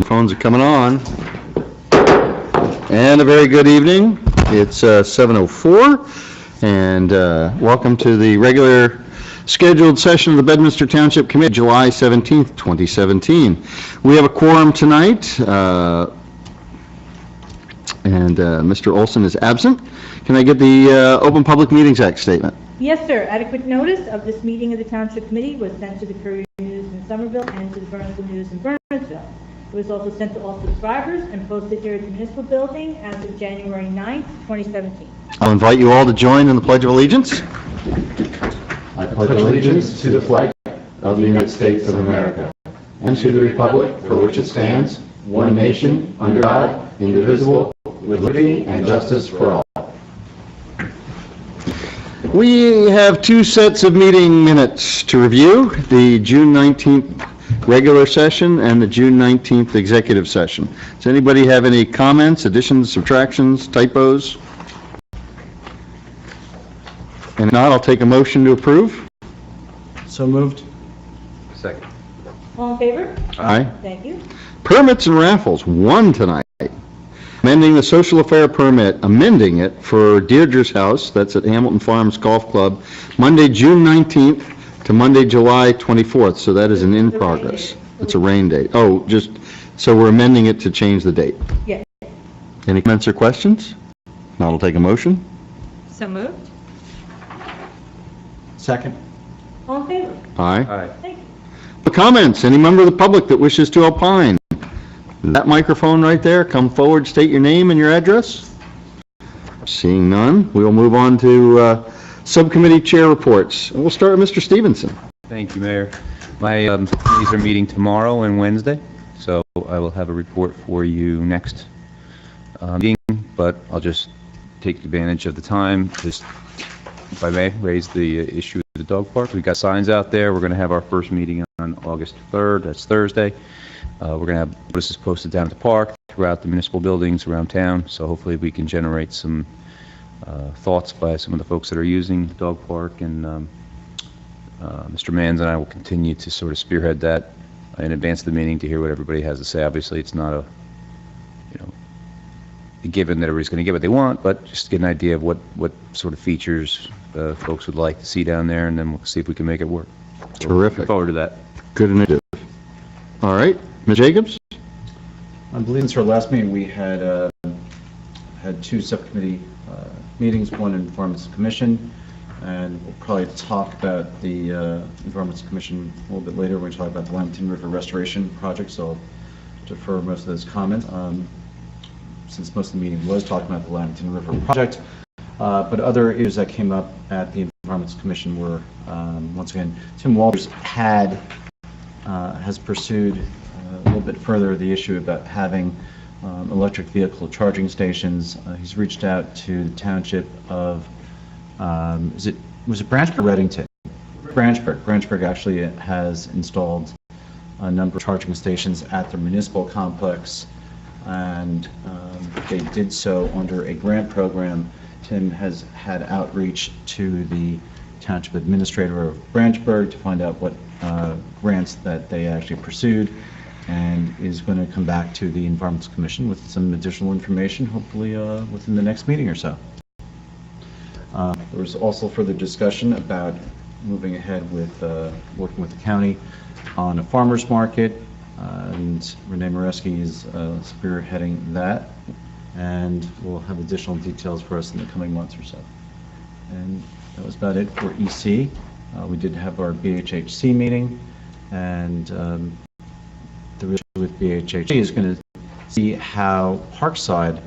Phones are coming on. And a very good evening. It's 7:04, and welcome to the regular scheduled session of the Bedminster Township Committee, July 17th, 2017. We have a quorum tonight, and Mr. Olson is absent. Can I get the Open Public Meetings Act statement? Yes, sir. Adequate notice of this meeting of the Township Committee was sent to the Courier News in Somerville and to the Burnsville News in Burnsville. It was also sent to all subscribers and posted here at the Municipal Building as of January 9th, 2017. I'll invite you all to join in the Pledge of Allegiance. I pledge allegiance to the flag of the United States of America and to the republic for which it stands, one nation, under God, indivisible, with liberty and justice for all. We have two sets of meeting minutes to review, the June 19th regular session and the June 19th executive session. Does anybody have any comments, additions, subtractions, typos? And if not, I'll take a motion to approve. So moved. Second. All in favor? Aye. Thank you. Permits and raffles, one tonight. Amending the social affair permit, amending it for Deirdre's House, that's at Hamilton Farms Golf Club, Monday, June 19th to Monday, July 24th, so that is an in progress. It's a rain date. Oh, just, so we're amending it to change the date. Yes. Any comments or questions? Now I'll take a motion. So moved. Second. All in favor? Aye. Aye. Thank you. For comments, any member of the public that wishes to opine? That microphone right there, come forward, state your name and your address. Seeing none, we will move on to subcommittee chair reports. And we'll start with Mr. Stevenson. Thank you, Mayor. My committees are meeting tomorrow and Wednesday, so I will have a report for you next meeting, but I'll just take advantage of the time, just, if I may, raise the issue of the dog park. We've got signs out there. We're going to have our first meeting on August 3rd. That's Thursday. We're going to have notices posted down at the park, throughout the municipal buildings around town, so hopefully we can generate some thoughts by some of the folks that are using the dog park, and Mr. Manns and I will continue to sort of spearhead that in advance of the meeting to hear what everybody has to say. Obviously, it's not a, a given that everybody's going to get what they want, but just to get an idea of what sort of features folks would like to see down there, and then we'll see if we can make it work. So Terrific. Look forward to that. Good initiative. All right, Ms. Jacobs? I believe since our last meeting, we had two subcommittee meetings, one in Environmental Commission, and we'll probably talk about the Environmental Commission a little bit later. We're going to talk about the Lamington River Restoration Project, so I'll defer most of those comments, since most of the meeting was talking about the Lamington River Project. But other issues that came up at the Environmental Commission were, once again, Tim Walters has pursued a little bit further the issue about having electric vehicle charging stations. He's reached out to the township of, was it Branchburg or Reddington? Branchburg. Branchburg actually has installed a number of charging stations at their municipal complex, and they did so under a grant program. Tim has had outreach to the township administrator of Branchburg to find out what grants that they actually pursued, and is going to come back to the Environmental Commission with some additional information, hopefully within the next meeting or so. There was also further discussion about moving ahead with working with the county on a farmer's market, and Renee Moreski is spearheading that, and we'll have additional details for us in the coming months or so. And that was about it for EC. We did have our BHHC meeting, and the issue with BHHC is going to see how Parkside,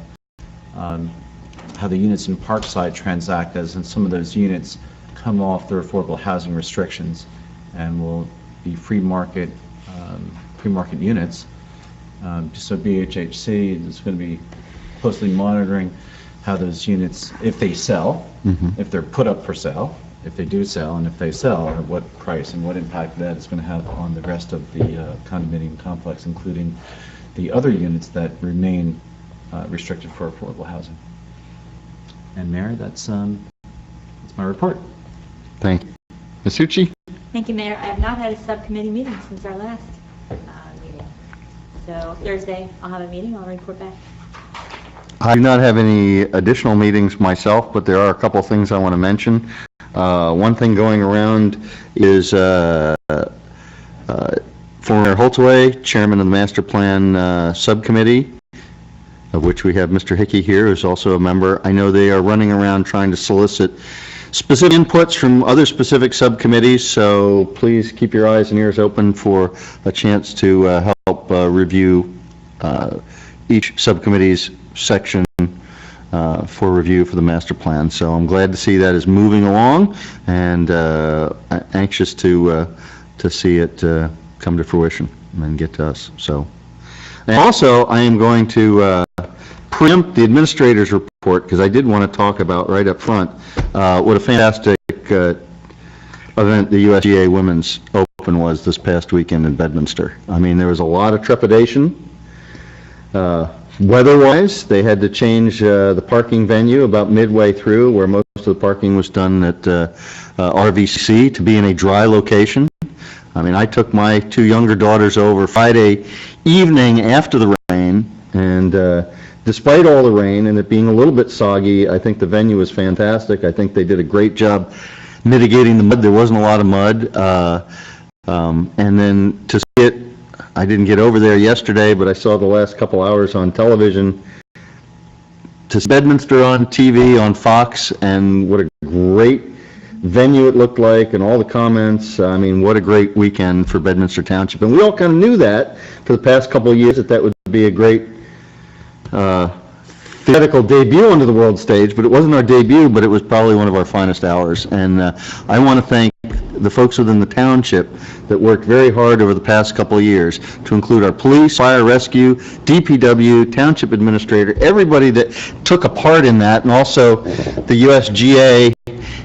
how the units in Parkside transact, as in some of those units come off their affordable housing restrictions and will be free market units. So BHHC is going to be closely monitoring how those units, if they sell, if they're put up for sale, if they do sell, and if they sell, at what price and what impact that is going to have on the rest of the condominium complex, including the other units that remain restricted for affordable housing. And Mayor, that's my report. Thank you. Ms. Succi? Thank you, Mayor. I have not had a subcommittee meeting since our last meeting. So Thursday, I'll have a meeting, I'll report back. I do not have any additional meetings myself, but there are a couple of things I want to mention. One thing going around is former Holtaway, chairman of the Master Plan Subcommittee, of which we have Mr. Hickey here, who's also a member. I know they are running around trying to solicit specific inputs from other specific subcommittees, so please keep your eyes and ears open for a chance to help review each subcommittee's section for review for the master plan. So I'm glad to see that is moving along, and anxious to see it come to fruition and get to us. So, and also I am going to preempt the administrator's report, because I did want to talk about right up front what a fantastic event the USGA Women's Open was this past weekend in Bedminster. I mean, there was a lot of trepidation. Weather-wise, they had to change the parking venue about midway through, where most of the parking was done at RVC, to be in a dry location. I mean, I took my two younger daughters over Friday evening after the rain, and despite all the rain and it being a little bit soggy, I think the venue was fantastic. I think they did a great job mitigating the mud. There wasn't a lot of mud. And then to see it, I didn't get over there yesterday, but I saw the last couple hours on television, to see Bedminster on TV, on Fox, and what a great venue it looked like, and all the comments. I mean, what a great weekend for Bedminster Township. And we all kind of knew that for the past couple of years, that that would be a great theatrical debut onto the world stage, but it wasn't our debut, but it was probably one of our finest hours. And I want to thank the folks within the township that worked very hard over the past couple of years, to include our police, fire rescue, DPW, township administrator, everybody that took a part in that, and also the USGA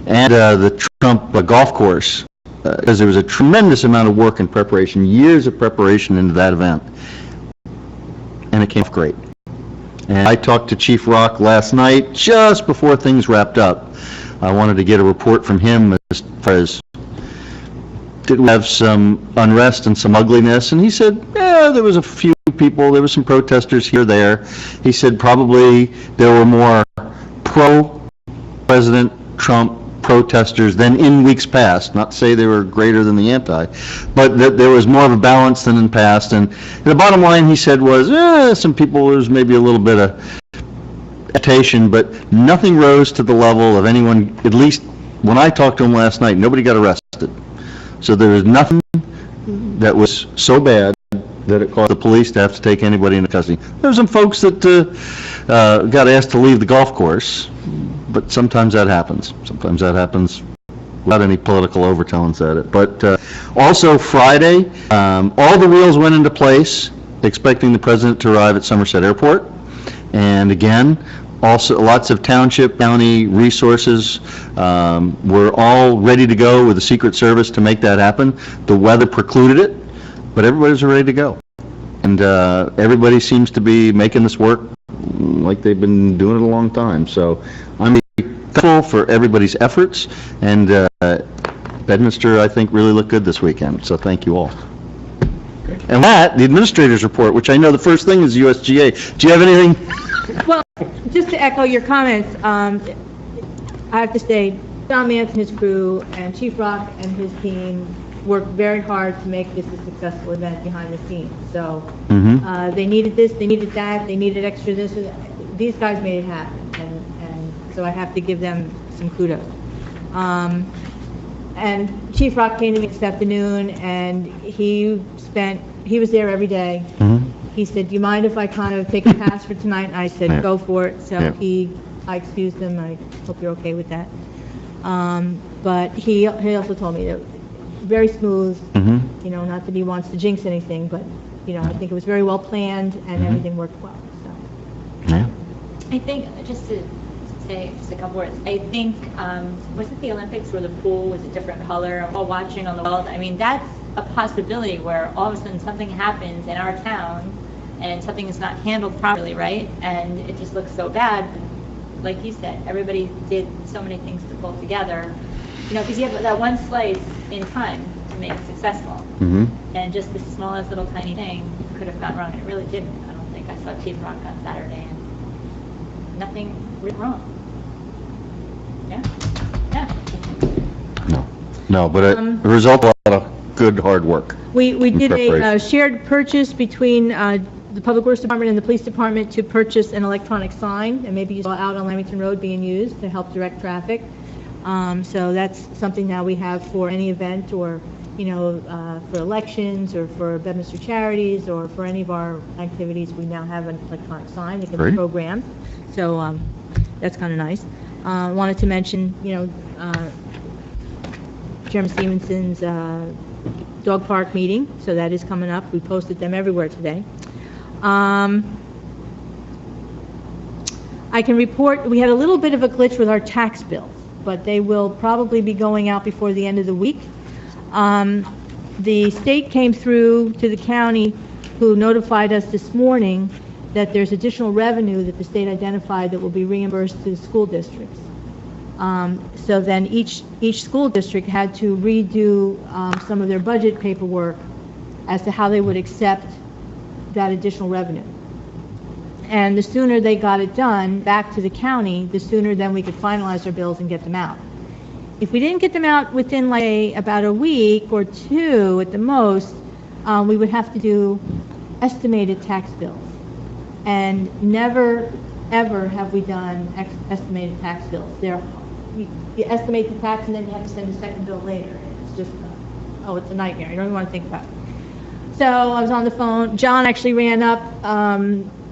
and the Trump golf course, because there was a tremendous amount of work and preparation, years of preparation into that event, and it came off great. And I talked to Chief Rock last night, just before things wrapped up. I wanted to get a report from him as far as, did we have some unrest and some ugliness? And he said, yeah, there was a few people, there were some protesters here or there. He said probably there were more pro-President Trump protesters than in weeks past. Not to say they were greater than the anti, but that there was more of a balance than in past. And the bottom line, he said, was some people, there was maybe a little bit of agitation, but nothing rose to the level of anyone, at least when I talked to him last night, nobody got arrested. So there was nothing that was so bad that it caused the police to have to take anybody into custody. There were some folks that got asked to leave the golf course, but sometimes that happens. Sometimes that happens without any political overtones at it. But also Friday, all the wheels went into place, expecting the president to arrive at Somerset Airport. And again, also lots of township, county resources were all ready to go with the Secret Service to make that happen. The weather precluded it, but everybody's ready to go. And everybody seems to be making this work like they've been doing it a long time. So I'm thankful for everybody's efforts, and Bedminster, I think, really looked good this weekend. So thank you all. And that, the administrator's report, which I know the first thing is USGA. Do you have anything? Well, just to echo your comments, I have to say, John Mance and his crew and Chief Rock and his team worked very hard to make this a successful event behind the scenes. So they needed this, they needed that, they needed extra this. These guys made it happen, and so I have to give them some kudos. And Chief Rock came to me this afternoon, and he was there every day. He said, do you mind if I kind of take a pass for tonight? And I said, go for it. So I excused him. I hope you're okay with that. But he also told me that very smooth, you know, not that he wants to jinx anything, but, you know, I think it was very well planned and everything worked well. So. I think, just to say just a couple words, I think, was it the Olympics where the pool was a different color, while watching on the world? I mean, that's a possibility where all of a sudden something happens in our town and something is not handled properly, right? And it just looks so bad. Like you said, everybody did so many things to pull together, you know, because you have that one slice in time to make it successful. And just the smallest little tiny thing could have gone wrong. It really didn't. I don't think. I saw Team Rock on Saturday and nothing went wrong. Yeah? Yeah. No, but it result of a lot of good, hard work. We did a preparation. shared purchase between the Public Works Department and the Police Department to purchase an electronic sign, and maybe you saw out on Lamington Road being used to help direct traffic. So that's something now we have for any event or, for elections or for Bedminster Charities or for any of our activities, we now have an electronic sign that can be Great. programmed. So that's kind of nice. Wanted to mention, Chairman Stevenson's dog park meeting, so that is coming up. We posted them everywhere today. I can report, we had a little bit of a glitch with our tax bills, but they will probably be going out before the end of the week. The state came through to the county, who notified us this morning that there's additional revenue that the state identified that will be reimbursed to the school districts. So then each school district had to redo some of their budget paperwork as to how they would accept that additional revenue. And the sooner they got it done back to the county, the sooner then we could finalize their bills and get them out. If we didn't get them out within about a week or two at the most, we would have to do estimated tax bills. And never, ever have we done estimated tax bills. You estimate the tax and then you have to send a second bill later. It's just, it's a nightmare. You don't even want to think about it. So I was on the phone. John actually ran up,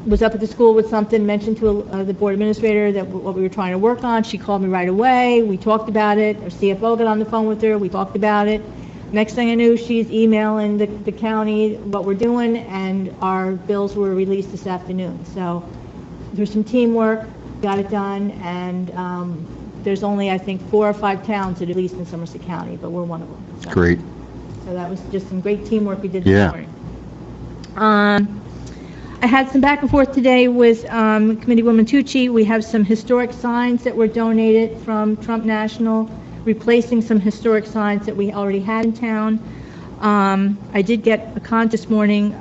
was up at the school with something, mentioned to the board administrator that what we were trying to work on. She called me right away. We talked about it. Our CFO got on the phone with her. We talked about it. Next thing I knew, she's emailing the county what we're doing, and our bills were released this afternoon. So there's some teamwork, got it done, and there's only, I think, 4 or 5 towns that are released in Somerset County, but we're one of them. So. Great. So that was just some great teamwork we did Yeah. this morning. I had some back and forth today with Committeewoman Tucci. We have some historic signs that were donated from Trump National, replacing some historic signs that we already had in town. I did get a con this morning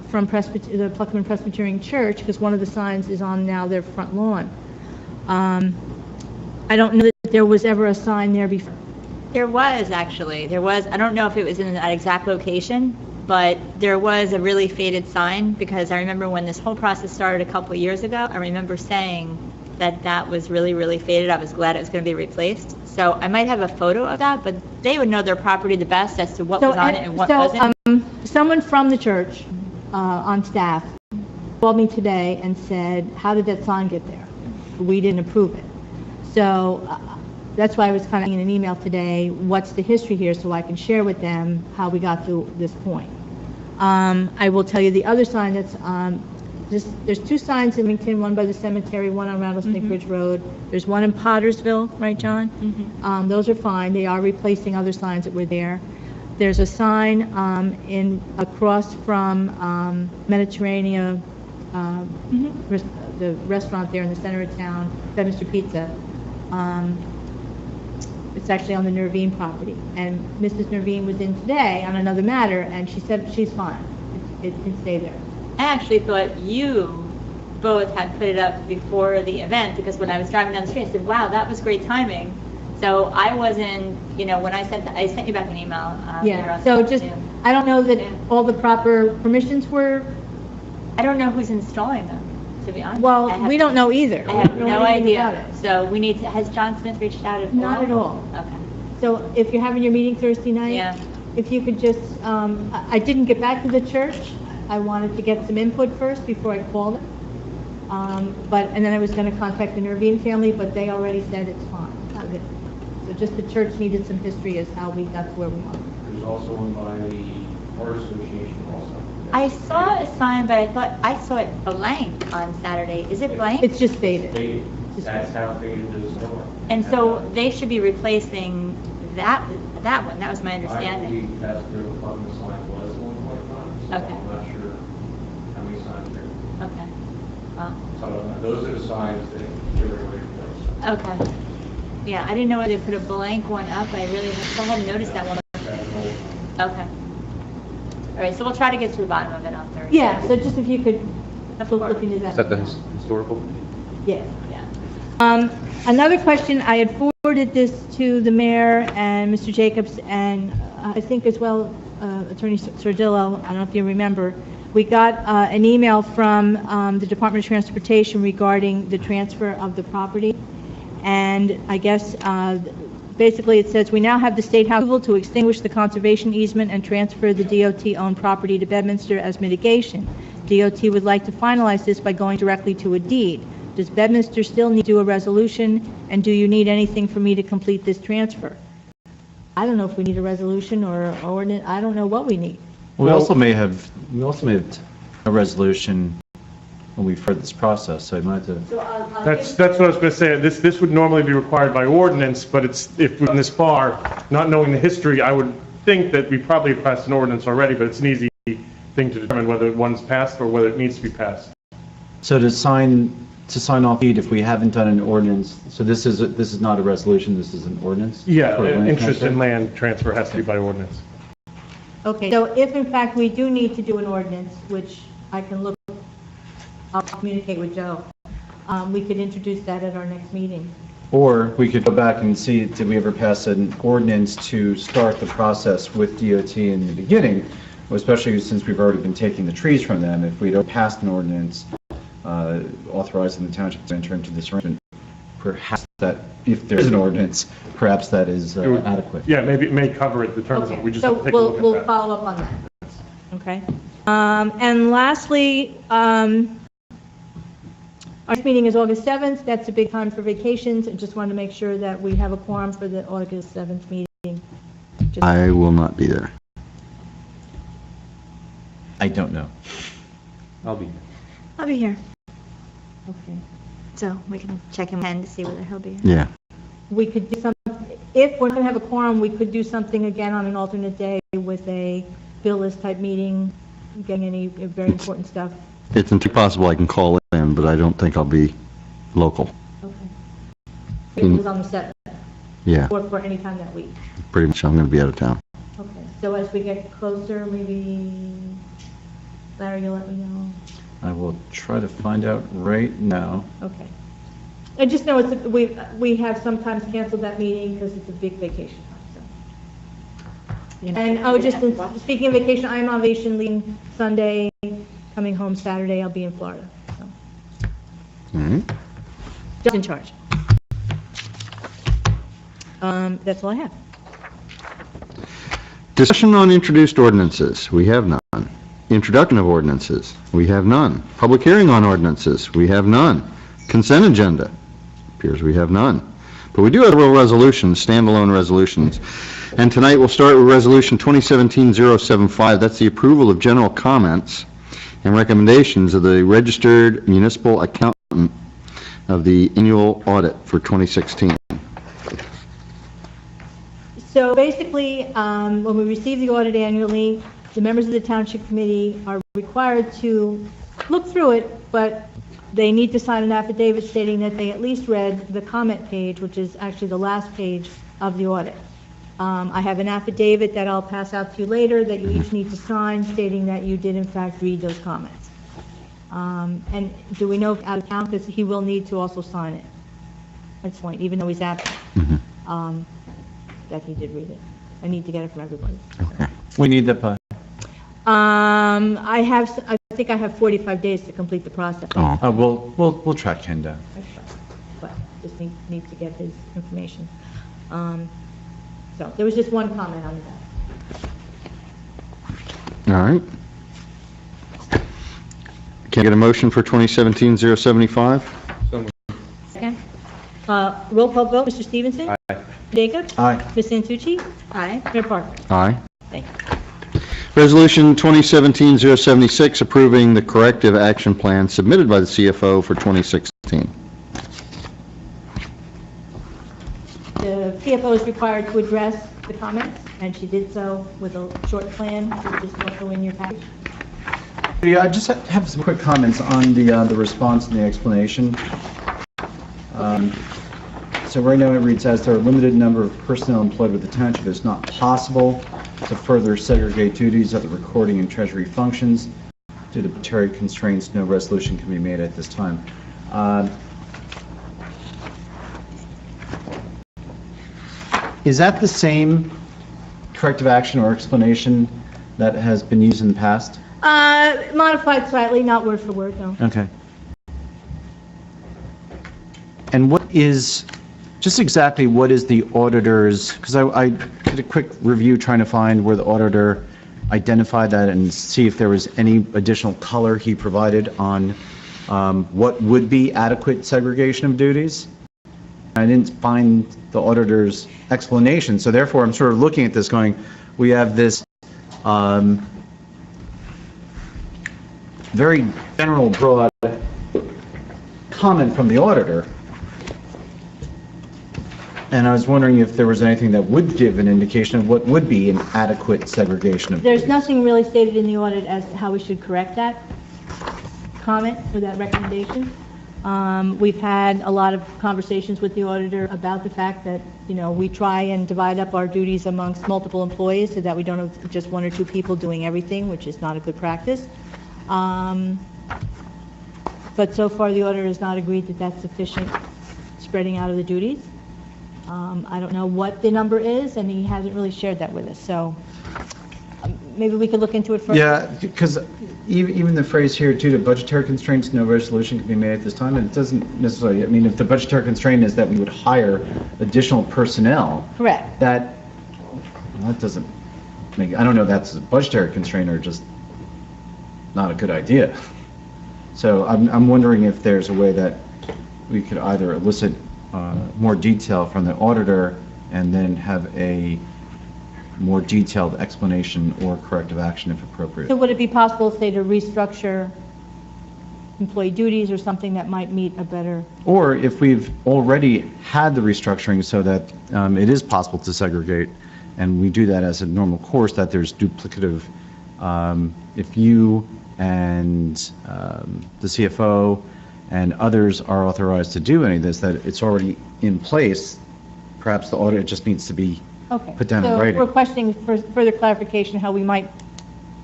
from the Pluckman Presbyterian Church, because one of the signs is on now their front lawn. I don't know that there was ever a sign there before. There was, actually. There was. I don't know if it was in that exact location, but there was a really faded sign, because I remember when this whole process started a couple of years ago, I remember saying that was really, really faded. I was glad it was going to be replaced. So I might have a photo of that, but they would know their property the best as to what was on it and what wasn't. Someone from the church on staff called me today and said, how did that sign get there? We didn't approve it. So that's why I was kind of in an email today, what's the history here, so I can share with them how we got to this point. I will tell you the other sign that's there's 2 signs in Lamington, one by the cemetery, one on Rattlesnake Ridge Road. There's one in Pottersville, right, John? Those are fine. They are replacing other signs that were there. There's a sign across from Mediterranean, the restaurant there in the center of town, Bedminster Pizza. It's actually on the Nervine property. And Mrs. Nervine was in today on another matter, and she said she's fine. It can stay there. I actually thought you both had put it up before the event, because when I was driving down the street, I said, wow, that was great timing. So I wasn't, when I sent you back an email. Yeah, so just, I don't know that all the proper permissions were. I don't know who's installing them, to be honest. Well, we don't know either. I have We don't no know anything idea. about it. So we need to, has John Smith reached out at all? Not at all. Okay. So if you're having your meeting Thursday night, Yeah. if you could just, I didn't get back to the church. I wanted to get some input first before I called it. And then I was going to contact the Nervine family, but they already said it's fine. So just the church needed some history as how we got to where we are. There's also one by the Art Association also. I saw a sign, but I thought I saw it blank on Saturday. Is it blank? It's just faded. Faded. That's how faded it is now. And so they should be replacing that one. That was my I understanding. believe that's where the Pluckman sign was at one point in time, so Okay. I'm not sure how many signs there. Okay. Well, So those are the signs that you're going to replace. okay. Yeah, I didn't know whether they put a blank one up. I hadn't noticed that one. That's an old Okay. All right, so we'll try to get to the bottom of it on Thursday. Yeah, so just if you could look into Is that the that. historical? Yeah. Yeah. Another question, I had forwarded this to the mayor and Mr. Jacobs, and I think as well, Attorney Sardillo, I don't know if you remember, we got an email from the Department of Transportation regarding the transfer of the property, and I guess basically it says, "We now have the State House approval to extinguish the conservation easement and transfer the DOT-owned property to Bedminster as mitigation. DOT would like to finalize this by going directly to a deed. Does Bedminster still need to do a resolution, and do you need anything for me to complete this transfer?" I don't know if we need a resolution or ordinance, I don't know what we need. We also may have a resolution when we've heard this process, so I might have to. That's what I was going to say. This would normally be required by ordinance, but if we've gone this far, not knowing the history, I would think that we probably have passed an ordinance already, but it's an easy thing to determine whether one's passed or whether it needs to be passed. So to sign off deed, if we haven't done an ordinance, so this is not a resolution, this is an ordinance? Yeah, For land interest transfer? in land transfer has to be by ordinance. Okay, so if in fact we do need to do an ordinance, which I can look, I'll communicate with Joe, we could introduce that at our next meeting. Or we could go back and see, did we ever pass an ordinance to start the process with DOT in the beginning, especially since we've already been taking the trees from them. If we'd passed an ordinance authorizing the township to enter into this arrangement, perhaps that, if there is an ordinance, perhaps that is adequate. Yeah, maybe it may cover it, the terms of it. We just have to So take a look we'll at that. follow up on that. Okay. And lastly, our next meeting is August 7th. That's a big time for vacations. I just wanted to make sure that we have a quorum for the August 7th meeting. Just- I will not be there. I don't know. I'll be here. I'll be here, Okay. so we can check him in to see whether he'll be here. Yeah. We could do some, if we're going to have a quorum, we could do something again on an alternate day with a bill list type meeting, getting any very important stuff. It's possible I can call in, but I don't think I'll be local. Okay. It was on the 7th, Yeah, or for any time that week. pretty much I'm going to be out of town. Okay, so as we get closer, maybe, Larry, you'll let me know. I will try to find out right now. Okay. I just know it's, we have sometimes canceled that meeting because it's a big vacation time, so. And, speaking of vacation, I'm on vacation leaving Sunday, coming home Saturday, I'll be in Florida, so. All right. Just in charge. That's all I have. Discussion on introduced ordinances, we have none. Introduction of ordinances, we have none. Public hearing on ordinances, we have none. Consent agenda, appears we have none. But we do have several resolutions, standalone resolutions. And tonight we'll start with Resolution 2017-075. That's the approval of general comments and recommendations of the registered municipal accountant of the annual audit for 2016. So basically, when we receive the audit annually, the members of the Township Committee are required to look through it, but they need to sign an affidavit stating that they at least read the comment page, which is actually the last page of the audit. I have an affidavit that I'll pass out to you later that you each need to sign stating that you did in fact read those comments. And do we know out of town, because he will need to also sign it at this point, even though he's absent, that he did read it. I need to get it from everybody. We need that by. I think I have 45 days to complete the process. Oh. We'll track Ken down. But just need to get his information. So there was just one comment on that. All right. Can I get a motion for 2017-075? Second. Roll call vote, Mr. Stevenson? Aye. Jacobs? Aye. Ms. Santucci? Aye. Mayor Parker? Aye. Thank you. Resolution 2017-076, approving the corrective action plan submitted by the CFO for 2016. The CFO is required to address the comments, and she did so with a short plan, which is also in your package. Yeah, I just have some quick comments on the response and the explanation. So right now it reads, as there are a limited number of personnel employed with the township, it's not possible to further segregate duties of the recording and treasury functions. Due to budgetary constraints, no resolution can be made at this time. Is that the same corrective action or explanation that has been used in the past? Modified slightly, not word for word, no. Okay. And what is, just exactly what is the auditor's, because I did a quick review trying to find where the auditor identified that and see if there was any additional color he provided on what would be adequate segregation of duties. I didn't find the auditor's explanation, so therefore I'm sort of looking at this going, we have this very general, broad comment from the auditor, and I was wondering if there was anything that would give an indication of what would be an adequate segregation of There's duties. nothing really stated in the audit as to how we should correct that comment or that recommendation. We've had a lot of conversations with the auditor about the fact that, you know, we try and divide up our duties amongst multiple employees so that we don't have just one or two people doing everything, which is not a good practice. But so far, the auditor has not agreed that that's sufficient spreading out of the duties. I don't know what the number is, and he hasn't really shared that with us, so maybe we could look into it further. Yeah, because even the phrase here, due to budgetary constraints, no resolution can be made at this time, and it doesn't necessarily, I mean, if the budgetary constraint is that we would hire additional personnel, Correct. that doesn't make, I don't know if that's a budgetary constraint or just not a good idea. So I'm wondering if there's a way that we could either elicit more detail from the auditor and then have a more detailed explanation or corrective action if appropriate. So would it be possible, say, to restructure employee duties or something that might meet a better... Or if we've already had the restructuring so that it is possible to segregate, and we do that as a normal course, that there's duplicative, if you and the CFO and others are authorized to do any of this, that it's already in place, perhaps the audit just needs to be Okay. put down in So writing. we're questioning for further clarification how we might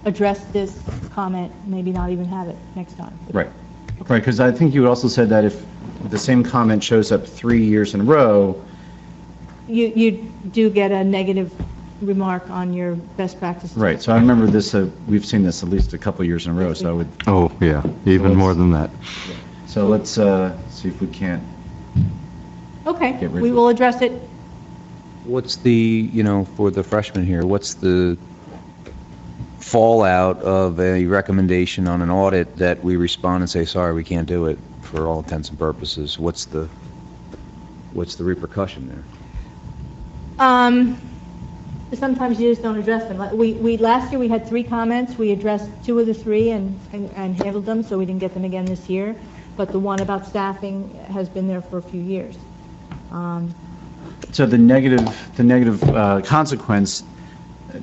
address this comment, maybe not even have it next time. Right, right, because I think you also said that if the same comment shows up 3 years in a row, You do get a negative remark on your best practices. right, so I remember this, we've seen this at least a couple years in a row, so I would, Oh, yeah, even more than that. so let's see if we can't. Okay, Get rid we of will address it. What's the, you know, for the freshmen here, what's the fallout of a recommendation on an audit that we respond and say, sorry, we can't do it for all intents and purposes? What's the repercussion there? Sometimes you just don't address them. Last year we had 3 comments. We addressed 2 of the 3 and handled them, so we didn't get them again this year. But the one about staffing has been there for a few years. So the negative consequence,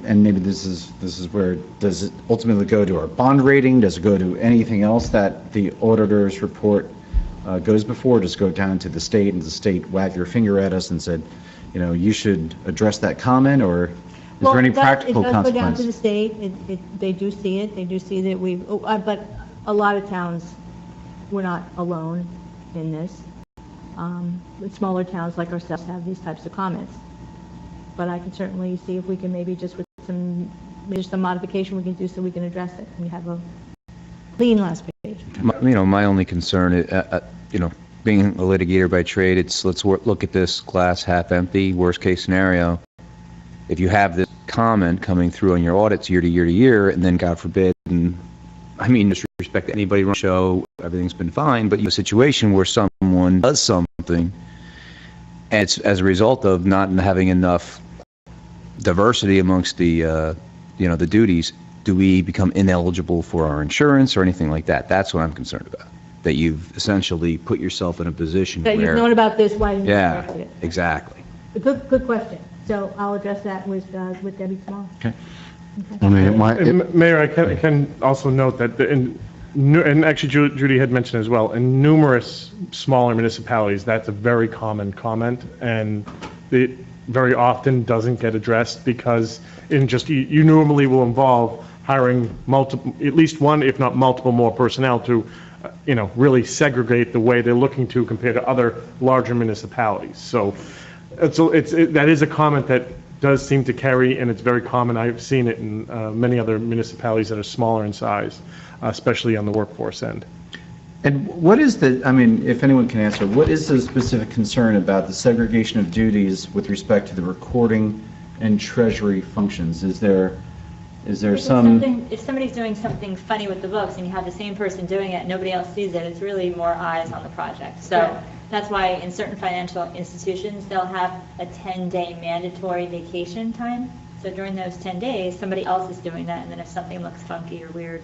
and maybe this is where, does it ultimately go to our bond rating? Does it go to anything else that the auditor's report goes before? Does it go down to the state, and the state wag your finger at us and said, you know, you should address that comment, or is there any practical It does go down consequence? to the state. They do see it. They do see that but a lot of towns, we're not alone in this. Smaller towns like ourselves have these types of comments. But I can certainly see if we can maybe just with some modification we can do so we can address it. We have a clean last page. My only concern, being a litigator by trade, let's look at this glass half empty, worst case scenario. If you have this comment coming through on your audits year to year to year, and then God forbid, and I mean, disrespect to anybody on the show, everything's been fine, but you have a situation where someone does something, and it's as a result of not having enough diversity amongst the duties, do we become ineligible for our insurance or anything like that? That's what I'm concerned about. That you've essentially put yourself in a position That where... you've known about this, why didn't you Yeah, correct it? exactly. Good question. So I'll address that with Debbie tomorrow. Okay. I mean, And Mayor, I can also note that, and actually Judy had mentioned as well, in numerous smaller municipalities, that's a very common comment, and very often doesn't get addressed because you normally will involve hiring multiple, at least one, if not multiple more personnel to, really segregate the way they're looking to compared to other larger municipalities. So that is a comment that does seem to carry, and it's very common. I've seen it in many other municipalities that are smaller in size, especially on the workforce end. And what is if anyone can answer, what is the specific concern about the segregation of duties with respect to the recording and treasury functions? Is there some... If somebody's doing something funny with the books and you have the same person doing it and nobody else sees it, it's really more eyes on the project. So that's why in certain financial institutions, they'll have a 10-day mandatory vacation time. So during those 10 days, somebody else is doing that, and then if something looks funky or weird,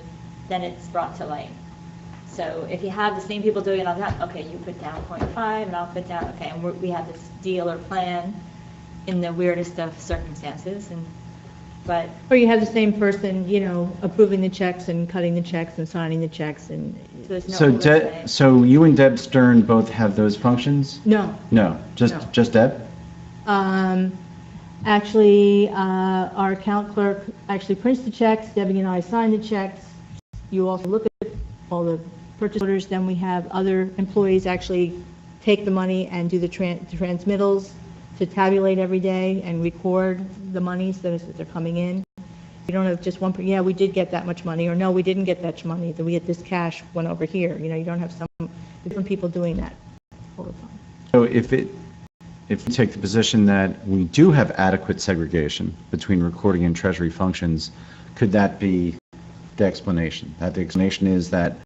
then it's brought to light. So if you have the same people doing it all the time, okay, you put down 0.5 and I'll put down, okay, and we have this deal or plan in the weirdest of circumstances, but Or you have the same person, approving the checks and cutting the checks and signing the checks and, there's no So oversight. so you and Deb Stern both have those functions? no. No, just Deb? Actually, our account clerk actually prints the checks, Debbie and I sign the checks. You also look at all the purchase orders, then we have other employees actually take the money and do the transmittals to tabulate every day and record the monies that they're coming in. You don't have just one, yeah, we did get that much money, or no, we didn't get that much money, that we had this cash went over here. You don't have some different people doing that all the time. So if we take the position that we do have adequate segregation between recording and treasury functions, could that be the explanation? That the explanation is that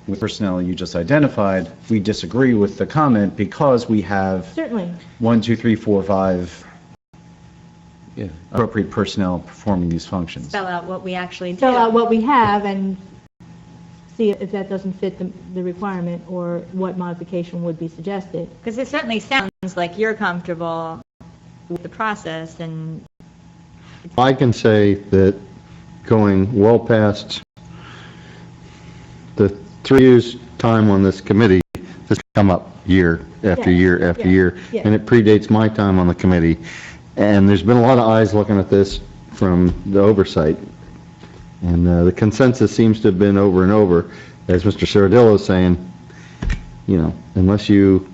with personnel you just identified, we disagree with the comment because we have Certainly. 1, 2, 3, 4, 5 appropriate personnel performing these functions. Spell out what we actually do. Fill out what we have and see if that doesn't fit the requirement or what modification would be suggested. Because it certainly sounds like you're comfortable with the process, and I can say that going well past the 3 years' time on this committee, this has come up year after Yeah, year after yeah, year, yeah. and it predates my time on the committee. And there's been a lot of eyes looking at this from the oversight. And the consensus seems to have been over and over, as Mr. Saradillo is saying, unless you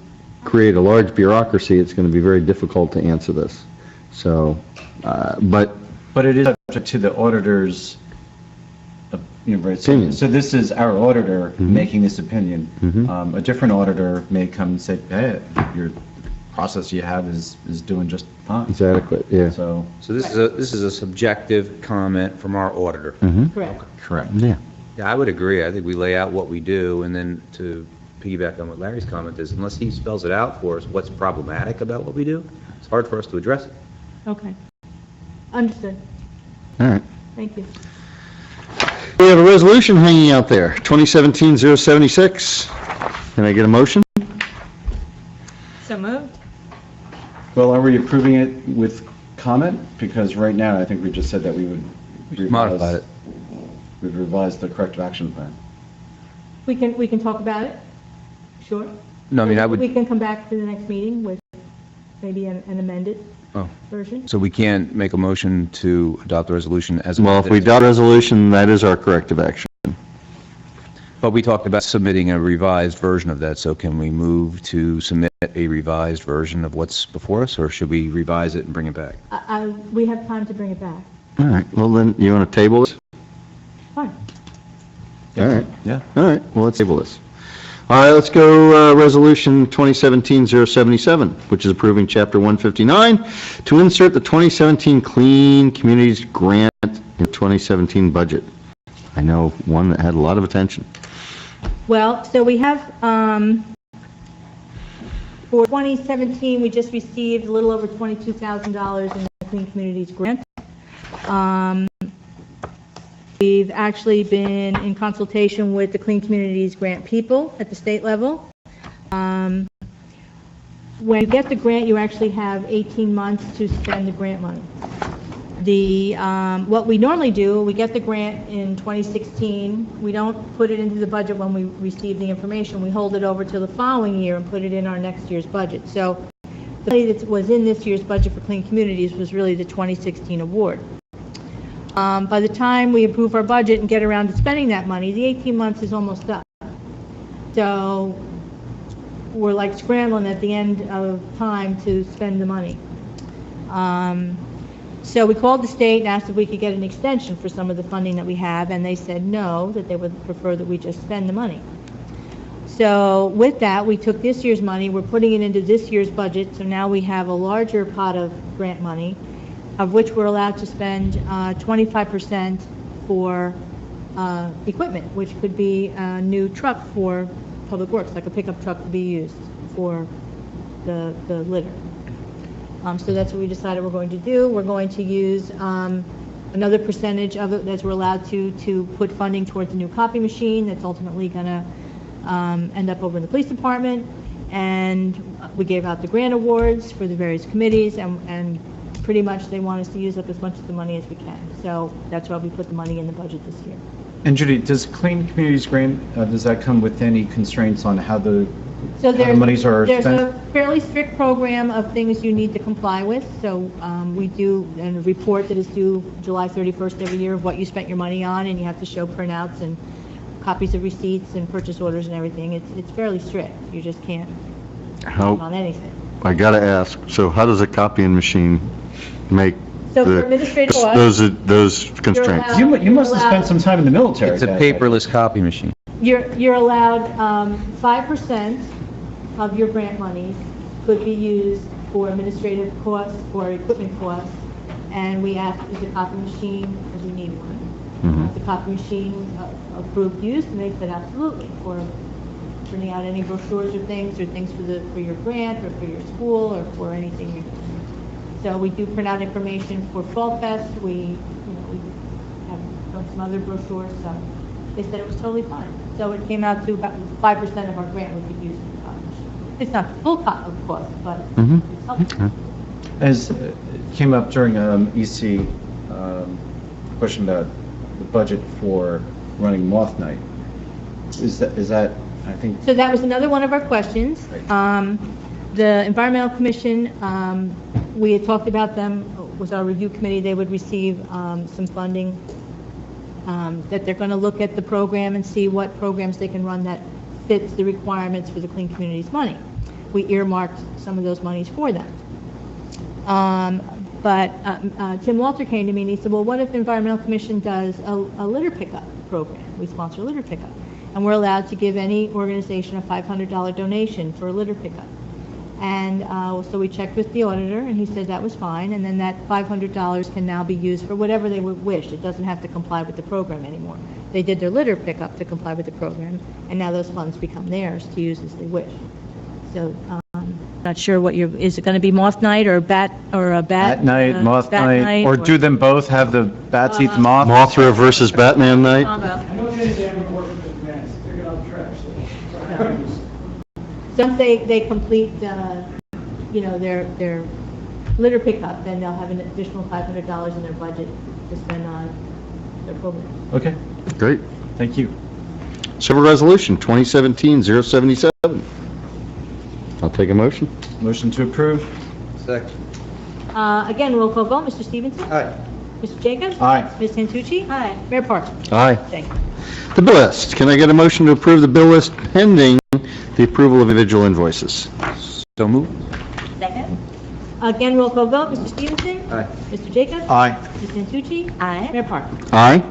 create a large bureaucracy, it's going to be very difficult to answer this. So, but But it is subject to the auditor's right, Opinion. so this is our auditor making this opinion. Mhm. A different auditor may come and say, hey, your process you have is doing just fine. it's adequate, yeah. So, So this is a subjective comment from our auditor. Correct. correct. Yeah. Yeah, I would agree. I think we lay out what we do, and then to piggyback on what Larry's comment is, unless he spells it out for us, what's problematic about what we do, it's hard for us to address it. Okay. Understood. All right. Thank you. We have a resolution hanging out there, 2017-076. Can I get a motion? so moved. Well, are we approving it with comment? Because right now, I think we just said that we would Modified it. We've revised the corrective action plan. We can talk about it. Sure. No, I mean, I We would, can come back to the next meeting with maybe an amended oh, version. so we can't make a motion to adopt the resolution as Well, if we amended. adopt a resolution, that is our corrective action. But we talked about submitting a revised version of that, so can we move to submit a revised version of what's before us, or should we revise it and bring it back? We have time to bring it back. All right, well then, you want to table this? Fine. All right, Yeah. all right, well, let's table this. All right, let's go, Resolution 2017-077, which is approving Chapter 159 to insert the 2017 Clean Communities Grant in the 2017 budget. I know one that had a lot of attention. Well, so we have, for 2017, we just received a little over $22,000 in the Clean Communities Grant. We've actually been in consultation with the Clean Communities Grant people at the state level. When you get the grant, you actually have 18 months to spend the grant money. What we normally do, we get the grant in 2016, we don't put it into the budget when we receive the information, we hold it over till the following year and put it in our next year's budget. So the money that was in this year's budget for Clean Communities was really the 2016 award. By the time we approve our budget and get around to spending that money, the 18 months is almost up. So we're like scrambling at the end of time to spend the money. So we called the state and asked if we could get an extension for some of the funding that we have, and they said no, that they would prefer that we just spend the money. So with that, we took this year's money, we're putting it into this year's budget, so now we have a larger pot of grant money, of which we're allowed to spend 25% for equipment, which could be a new truck for Public Works, like a pickup truck to be used for the litter. So that's what we decided we're going to do. We're going to use another percentage of it, as we're allowed to put funding towards a new copy machine that's ultimately going to end up over in the police department. And we gave out the grant awards for the various committees, and pretty much they want us to use up as much of the money as we can. So that's why we put the money in the budget this year. And Judy, does Clean Communities grant, does that come with any constraints on how the monies are There's spent? a fairly strict program of things you need to comply with. So we do a report that is due July 31st every year of what you spent your money on, and you have to show printouts and copies of receipts and purchase orders and everything. It's fairly strict. You just can't spend on anything. I gotta ask, so how does a copying machine make So for administrative costs, those constraints? allowed- You must have spent some time in the military. It's a Dad. paperless copy machine. you're allowed 5% of your grant monies could be used for administrative costs or equipment costs, and we asked, is the copy machine, because we need one. Is the copy machine approved use? And they said absolutely, for printing out any brochures or things for your grant or for your school or for anything you're doing. So we do print out information for Fall Fest. We have done some other brochures. So they said it was totally fine. So it came out to about 5% of our grant we could use for the copy machine. It's not the full cost, of course, but it's helpful. As came up during EC, question about the budget for running Moth Night. Is that, I think, So that was another one of our questions. The Environmental Commission, we had talked about them with our review committee. They would receive some funding, that they're going to look at the program and see what programs they can run that fits the requirements for the Clean Communities money. We earmarked some of those monies for them. But Tim Walter came to me and he said, well, what if the Environmental Commission does a litter pickup program? We sponsor a litter pickup. And we're allowed to give any organization a $500 donation for a litter pickup. And so we checked with the auditor, and he said that was fine, and then that $500 can now be used for whatever they would wish. It doesn't have to comply with the program anymore. They did their litter pickup to comply with the program, and now those funds become theirs to use as they wish. So, not sure what is it going to be Moth Night or a bat? Bat Night, Moth Bat Night, or do them both, have the bats eat the moth? Mothra versus Batman Night? Once they complete, their litter pickup, then they'll have an additional $500 in their budget to spend on their program. Okay, Great. thank you. Civil Resolution 2017-077. I'll take a motion. Motion to approve? Second. Again, roll call vote, Mr. Stevenson? Aye. Mr. Jacobs? Aye. Ms. Santucci? Aye. Mayor Parker? Aye. Thank you. The bill list. Can I get a motion to approve the bill list pending the approval of individual invoices? So moved. Second? Again, roll call vote, Mr. Stevenson? Aye. Mr. Jacobs? Aye. Ms. Santucci? Aye. Mayor Parker? Aye.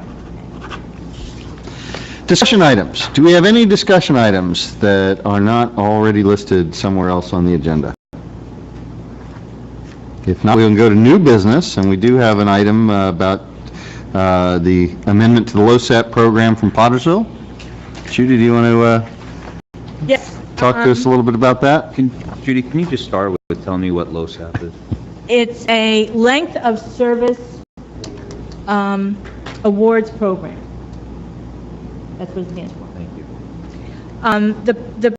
Discussion items. Do we have any discussion items that are not already listed somewhere else on the agenda? If not, we can go to new business, and we do have an item about the amendment to the LoSAP program from Pottersville. Judy, do you want to Yes. talk to us a little bit about that? Judy, can you just start with telling me what LoSAP is? It's a length of service awards program. That's what it stands for. Thank you. The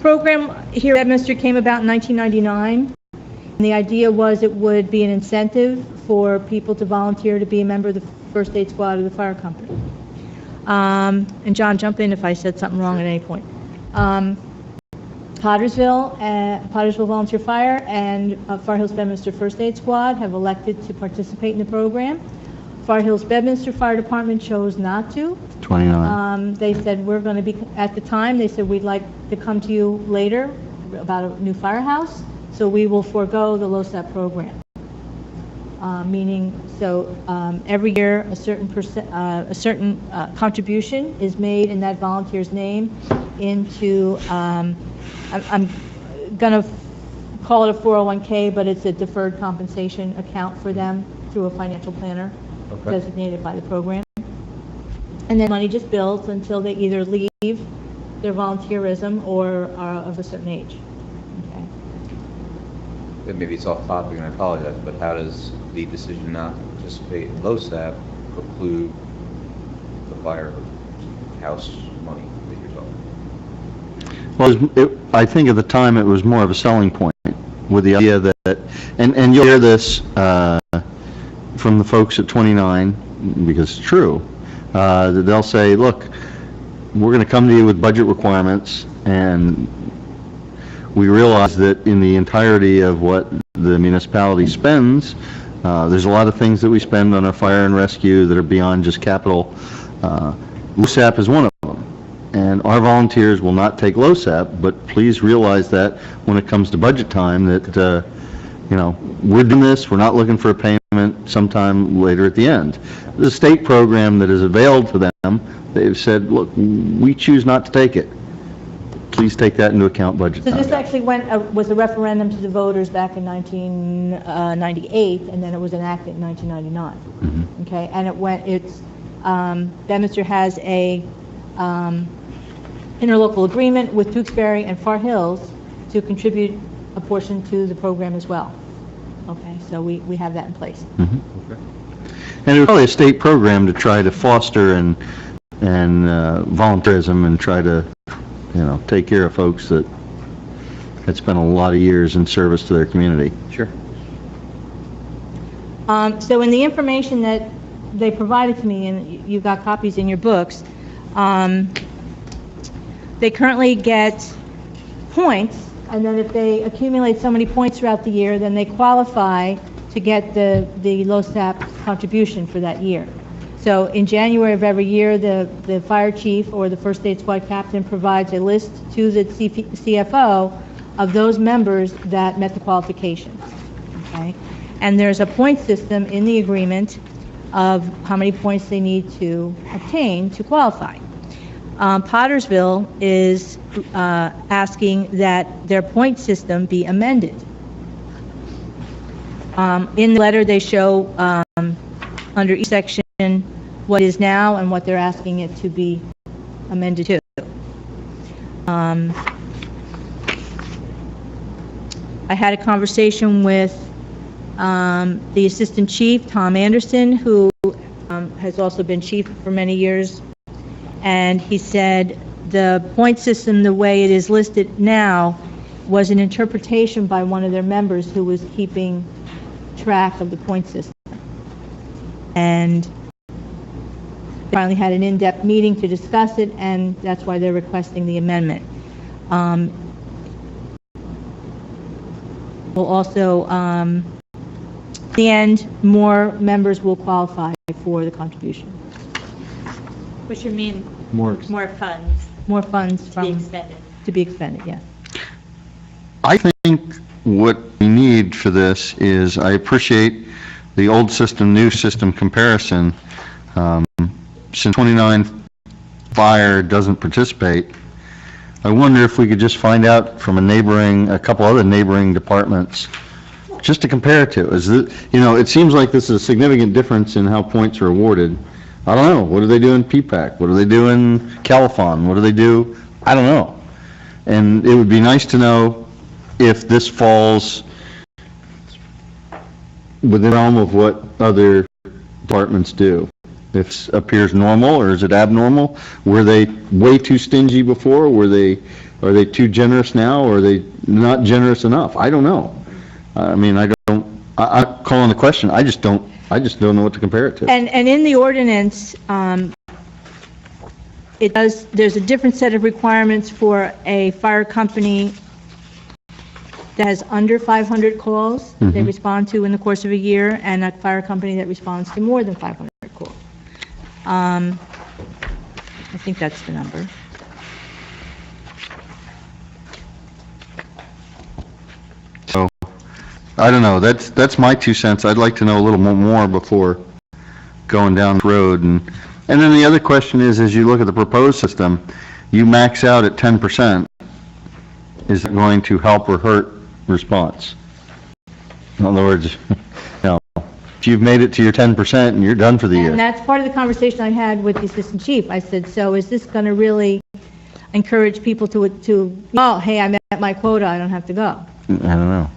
program here at Westminster came about in 1999. And the idea was it would be an incentive for people to volunteer to be a member of the first aid squad of the fire company. And John, jump in if I said something wrong at any point. Pottersville Volunteer Fire and Far Hills Bedminster First Aid Squad have elected to participate in the program. Far Hills Bedminster Fire Department chose not to. 29. They said, we're going to be, at the time, they said, we'd like to come to you later about a new firehouse, so we will forego the LoSAP program. Meaning, so every year a certain contribution is made in that volunteer's name into, I'm going to call it a 401k, but it's a deferred compensation account for them through a financial planner designated by the program. And then money just builds until they either leave their volunteerism or are of a certain age. Okay. Maybe it's off topic and I apologize, but how does the decision not to participate in LoSAP preclude the firehouse money that you're talking? Well, I think at the time it was more of a selling point with the idea that, and you'll hear this from the folks at 29, because it's true, that they'll say, look, we're going to come to you with budget requirements, and we realize that in the entirety of what the municipality spends, there's a lot of things that we spend on our fire and rescue that are beyond just capital. LoSAP is one of them. And our volunteers will not take LoSAP, but please realize that when it comes to budget time that, we're doing this, we're not looking for a payment sometime later at the end. The state program that is available to them, they've said, look, we choose not to take it. Please take that into account budget So time. this actually was a referendum to the voters back in 1998, and then it was enacted in 1999. Mm-hmm. Okay, and Bedminster has a interlocal agreement with Tewksbury and Far Hills to contribute a portion to the program as well. Okay, so we have that in place. Mm-hmm. And it was probably a state program to try to foster and volunteerism and try to, take care of folks that had spent a lot of years in service to their community. Sure. So in the information that they provided to me, and you got copies in your books, they currently get points, and then if they accumulate so many points throughout the year, then they qualify to get the LoSAP contribution for that year. So in January of every year, the fire chief or the first aid squad captain provides a list to the CFO of those members that met the qualifications. Okay? And there's a point system in the agreement of how many points they need to obtain to qualify. Pottersville is asking that their point system be amended. In the letter, they show under each section what is now and what they're asking it to be amended to. I had a conversation with the assistant chief, Tom Anderson, who has also been chief for many years, and he said the point system, the way it is listed now, was an interpretation by one of their members who was keeping track of the point system. And they finally had an in-depth meeting to discuss it, and that's why they're requesting the amendment. We'll also, in the end, more members will qualify for the contribution. Which would mean More funds More funds to be from, expended. to be expended, yes. I think what we need for this is, I appreciate the old system, new system comparison. Since 29 Fire doesn't participate, I wonder if we could just find out from a couple other neighboring departments, just to compare it to. It seems like this is a significant difference in how points are awarded. I don't know. What do they do in PPAC? What do they do in Califon? What do they do? I don't know. And it would be nice to know if this falls within the realm of what other departments do. If it appears normal, or is it abnormal? Were they way too stingy before? Are they too generous now, or are they not generous enough? I don't know. I'm calling the question. I just don't know what to compare it to. And in the ordinance, there's a different set of requirements for a fire company that has under 500 calls they respond to in the course of a year, and a fire company that responds to more than 500 calls. I think that's the number. So, I don't know, that's my 2 cents. I'd like to know a little more before going down the road. And then the other question is, as you look at the proposed system, you max out at 10%. Is it going to help or hurt response? In other words, if you've made it to your 10% and you're done for the year. And that's part of the conversation I had with the assistant chief. I said, so is this going to really encourage people to, oh, hey, I met my quota, I don't have to go? I don't know.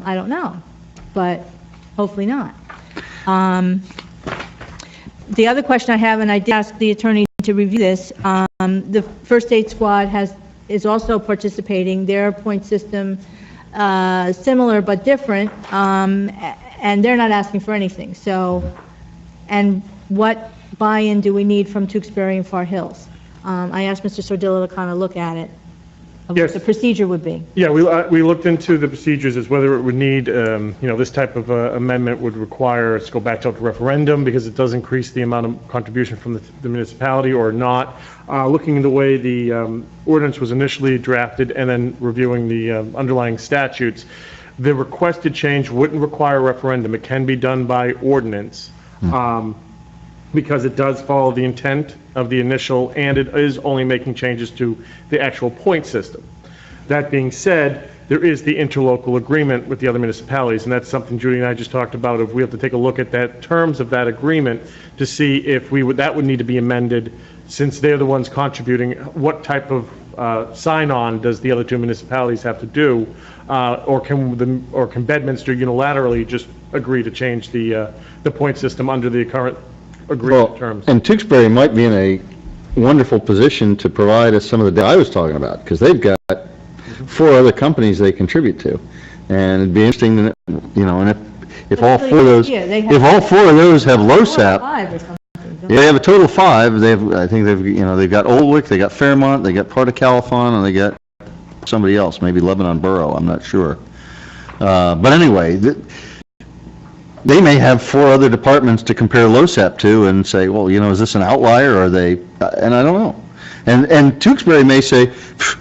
I don't know, but hopefully not. The other question I have, and I did ask the attorney to review this, the first aid squad is also participating. Their point system, similar but different, and they're not asking for anything. So, and what buy-in do we need from Tewksbury and Far Hills? I asked Mr. Sordillo to kind of look at it, of Yes. what the procedure would be. Yeah, we looked into the procedures as whether it would need, this type of amendment would require us to go back to a referendum because it does increase the amount of contribution from the municipality or not. Looking at the way the ordinance was initially drafted and then reviewing the underlying statutes, the requested change wouldn't require a referendum. It can be done by ordinance because it does follow the intent of the initial, and it is only making changes to the actual point system. That being said, there is the interlocal agreement with the other municipalities, and that's something Judy and I just talked about. If we have to take a look at that terms of that agreement to see if that would need to be amended, since they're the ones contributing. What type of sign-on does the other two municipalities have to do, or can Bedminster unilaterally just agree to change the point system under the current agreement terms? And Tewksbury might be in a wonderful position to provide us some of the data I was talking about, because they've got 4 other companies they contribute to. And it'd be interesting, to, and if all 4 of those, Yeah, they have- if all 4 of those have LoSAP, 5 or something. don't yeah, they have a total of 5. I think they've got Oldwick, they got Fairmont, they got part of Califon, and they got somebody else, maybe Lebanon Borough, I'm not sure. But anyway, they may have 4 other departments to compare LoSAP to and say, well, is this an outlier, or are they, and I don't know. And Tewksbury may say,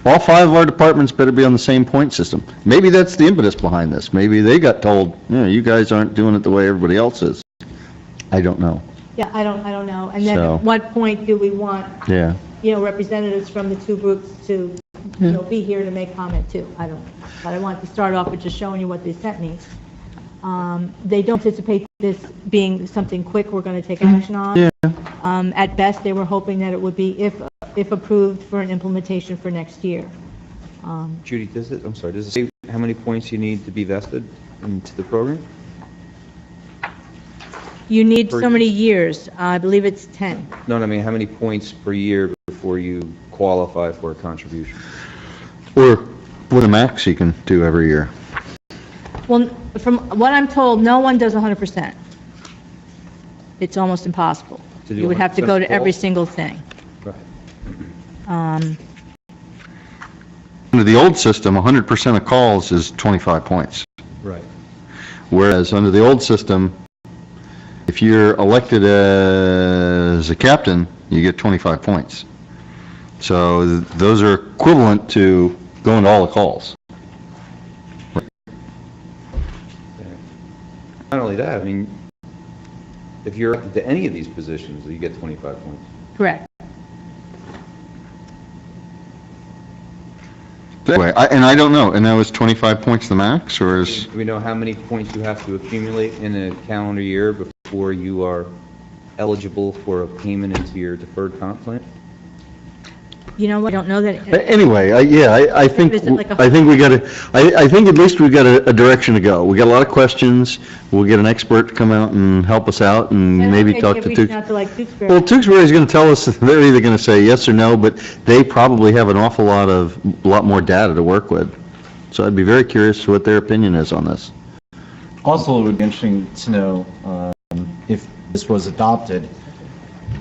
all 5 of our departments better be on the same point system. Maybe that's the impetus behind this. Maybe they got told, you guys aren't doing it the way everybody else is. I don't know. Yeah, I don't know. And then So- at what point do we want, Yeah. representatives from the 2 groups to, be here to make comment too? I don't know. But I want to start off with just showing you what they sent me. They don't anticipate this being something quick we're going to take action on. Yeah. At best, they were hoping that it would be, if approved, for an implementation for next year. Judy, does it say how many points you need to be vested into the program? You need so many years. I believe it's 10. No, I mean, how many points per year before you qualify for a contribution? Or what a max you can do every year. Well, from what I'm told, no one does 100%. It's almost impossible. To do You would have to go to 100% every calls? single thing. Right. Under the old system, 100% of calls is 25 points. Right. Whereas under the old system, if you're elected as a captain, you get 25 points. So those are equivalent to going to all the calls. Not only that, I mean, if you're elected to any of these positions, you get 25 points. Correct. Anyway, I don't know, and that was 25 points the max, or is, Do we know how many points you have to accumulate in a calendar year before you are eligible for a payment into your deferred comp plan? You know what, I don't know that, anyway, I think, Is it like a- I think we got to, I think at least we've got a direction to go. We got a lot of questions, we'll get an expert to come out and help us out, and maybe talk to reaching Tewksbury. out to like Tewksbury. Well, Tewksbury's going to tell us, they're either going to say yes or no, but they probably have an awful lot more data to work with. So I'd be very curious what their opinion is on this. Also, it would be interesting to know if this was adopted,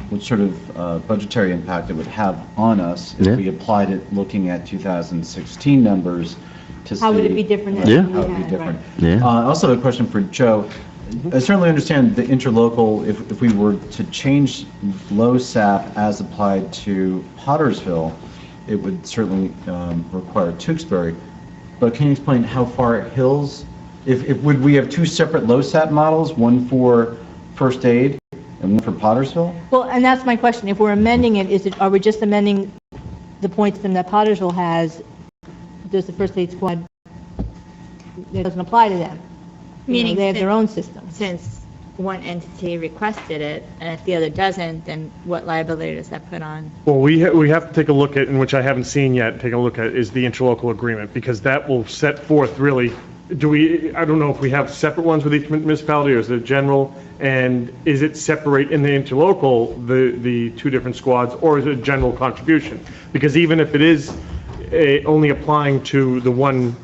what sort of budgetary impact it would have on us if Yeah. we applied it looking at 2016 numbers to see. How would it be different than Yeah. we How it would be had, different. right? Yeah. I also have a question for Joe. I certainly understand the interlocal, if we were to change low SAP as applied to Pottersville, it would certainly require Tewksbury. But can you explain how far Hills, would we have two separate low SAP models, one for first aid and one for Pottersville? Well, and that's my question. If we're amending it, are we just amending the point system that Pottersville has? Does the first aid squad, it doesn't apply to them? You know, Meaning they have their since- own system. Since one entity requested it, and if the other doesn't, then what liability does that put on? Well, we have to take a look at, and which I haven't seen yet, take a look at, is the interlocal agreement, because that will set forth really, I don't know if we have separate ones with each municipality, or is it general, and is it separate in the interlocal, the two different squads, or is it a general contribution? Because even if it is only applying to the one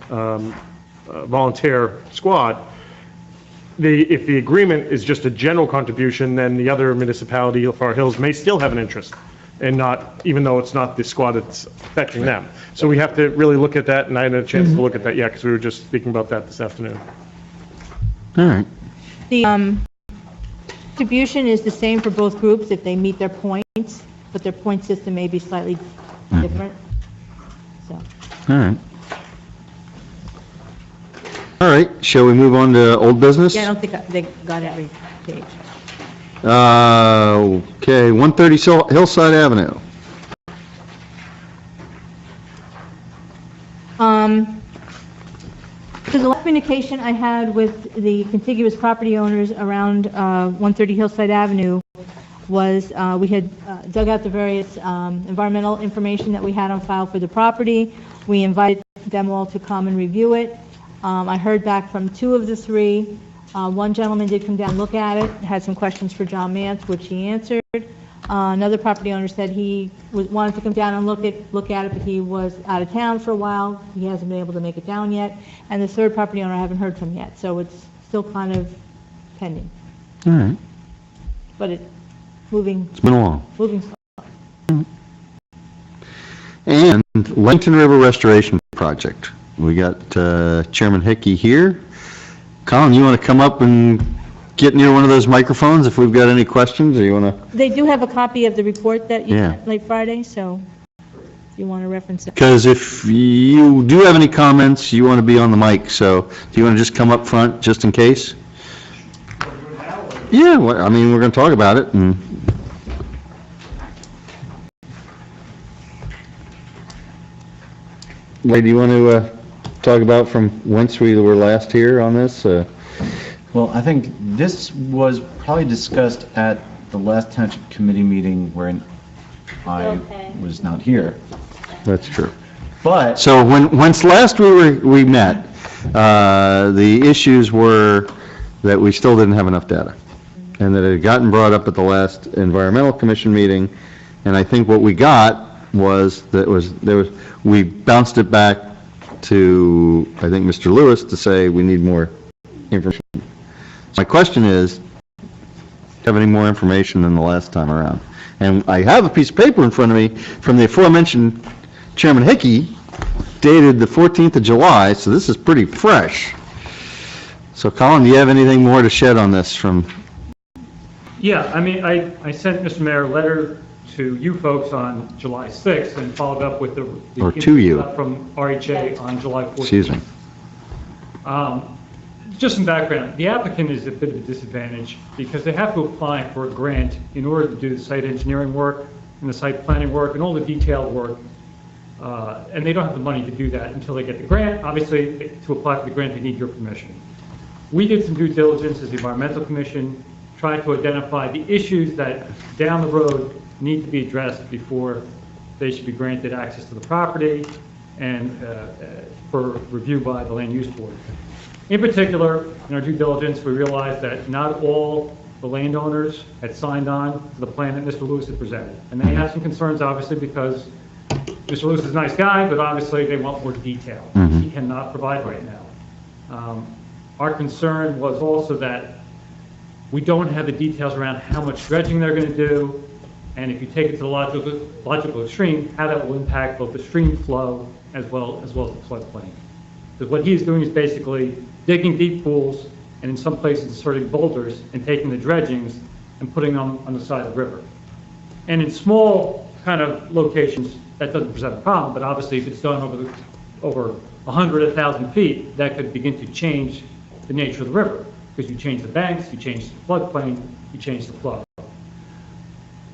volunteer squad, if the agreement is just a general contribution, then the other municipality, Hillfar Hills, may still have an interest, and not, even though it's not the squad that's affecting them. So we have to really look at that, and I hadn't had a chance to look at that yet, because we were just speaking about that this afternoon. All right. The distribution is the same for both groups if they meet their points, but their point system may be slightly different. So, All right. All right, shall we move on to old business? yeah, I don't think they got every page. Okay, 130 Hillside Avenue. So the last communication I had with the contiguous property owners around 130 Hillside Avenue was we had dug out the various environmental information that we had on file for the property. We invited them all to come and review it. I heard back from two of the three. One gentleman did come down and look at it, had some questions for John Mance, which he answered. Another property owner said he wanted to come down and look at it, but he was out of town for a while. He hasn't been able to make it down yet. And the third property owner I haven't heard from yet, so it's still kind of pending. All right, But it's moving it's been a while. slow. And Langton River Restoration Project. We got Chairman Hickey here. Colin, you want to come up and get near one of those microphones if we've got any questions, or you want to? They do have a copy of the report that you Yeah. sent late Friday, so if you want to reference it. Because if you do have any comments, you want to be on the mic, so do you want to just come up front just in case? Yeah, well, I mean, we're going to talk about it, and Ray, do you want to talk about from whence we were last here on this? Well, I think this was probably discussed at the last Township Committee meeting wherein I Okay. was not here. That's true. But, So whence last we met, the issues were that we still didn't have enough data, and that it had gotten brought up at the last Environmental Commission meeting, and I think what we got was we bounced it back to, I think, Mr. Lewis to say we need more information. My question is, do you have any more information than the last time around? And I have a piece of paper in front of me from the aforementioned Chairman Hickey, dated the 14th of July, so this is pretty fresh. So Colin, do you have anything more to shed on this from? Yeah, I mean, I sent Mr. Mayor a letter to you folks on July 6th and followed up with the Or to you. stuff from RHA on July 14th. Excuse me. Just some background. The applicant is a bit of a disadvantage because they have to apply for a grant in order to do the site engineering work and the site planning work and all the detailed work. And they don't have the money to do that until they get the grant. Obviously, to apply for the grant, they need your permission. We did some due diligence as the Environmental Commission, tried to identify the issues that down the road need to be addressed before they should be granted access to the property and for review by the Land Use Board. In particular, in our due diligence, we realized that not all the landowners had signed on to the plan that Mr. Lewis had presented. And they had some concerns, obviously, because Mr. Lewis is a nice guy, but obviously they want more detail. He cannot provide right now. Our concern was also that we don't have the details around how much dredging they're going to do, and if you take it to the logical extreme, how that will impact both the stream flow as well as the floodplain. Because what he's doing is basically digging deep pools and in some places inserting boulders and taking the dredgings and putting them on the side of the river. And in small kind of locations, that doesn't present a problem, but obviously if it's done over 100, 1,000 feet, that could begin to change the nature of the river, because you change the banks, you change the floodplain, you change the flow.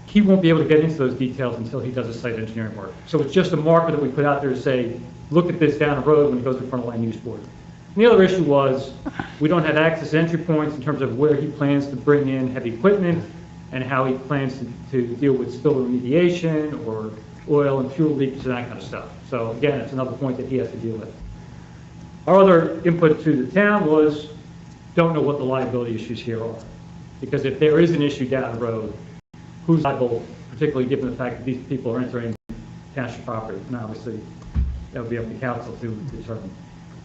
He won't be able to get into those details until he does the site engineering work. So it's just a marker that we put out there to say, look at this down the road when it goes in front of land use board. And the other issue was, we don't have access entry points in terms of where he plans to bring in heavy equipment and how he plans to deal with spill remediation or oil and fuel leaks and that kind of stuff. So again, it's another point that he has to deal with. Our other input to the town was, don't know what the liability issues here are. Because if there is an issue down the road, who's liable, particularly given the fact that these people are entering township property? And obviously, that would be up to council to determine.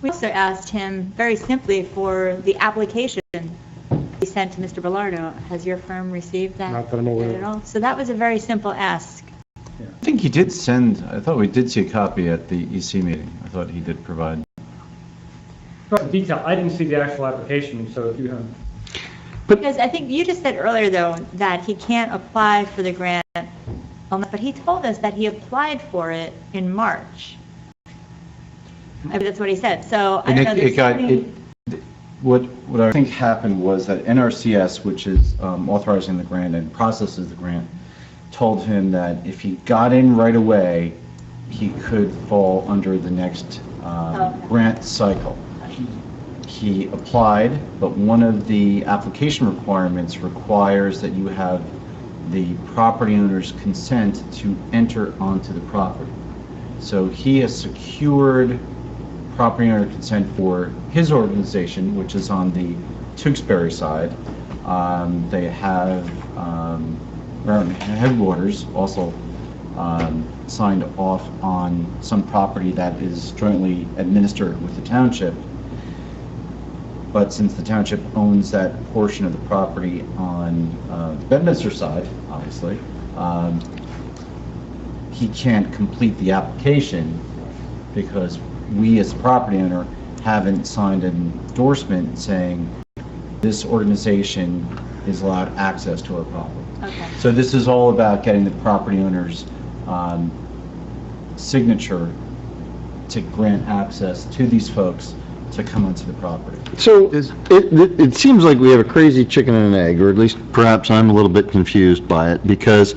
We also asked him very simply for the application he sent to Mr. Bellardo. Has your firm received that? Not that I'm aware of. At all? So that was a very simple ask. I think he did send, I thought we did see a copy at the EC meeting. I thought he did provide. In detail, I didn't see the actual application, so if you have. Because I think you just said earlier, though, that he can't apply for the grant, but he told us that he applied for it in March. I mean, that's what he said. So I don't know. There's so many- What I think happened was that NRCS, which is authorizing the grant and processes the grant, told him that if he got in right away, he could fall under the next grant cycle. He applied, but one of the application requirements requires that you have the property owner's consent to enter onto the property. So he has secured property owner consent for his organization, which is on the Tewksbury side. They have Headwaters also signed off on some property that is jointly administered with the township. But since the township owns that portion of the property on the Bedminster side, obviously, he can't complete the application because we as a property owner haven't signed an endorsement saying this organization is allowed access to our property. Okay. So this is all about getting the property owner's signature to grant access to these folks to come onto the property. So it seems like we have a crazy chicken and an egg, or at least perhaps I'm a little bit confused by it, because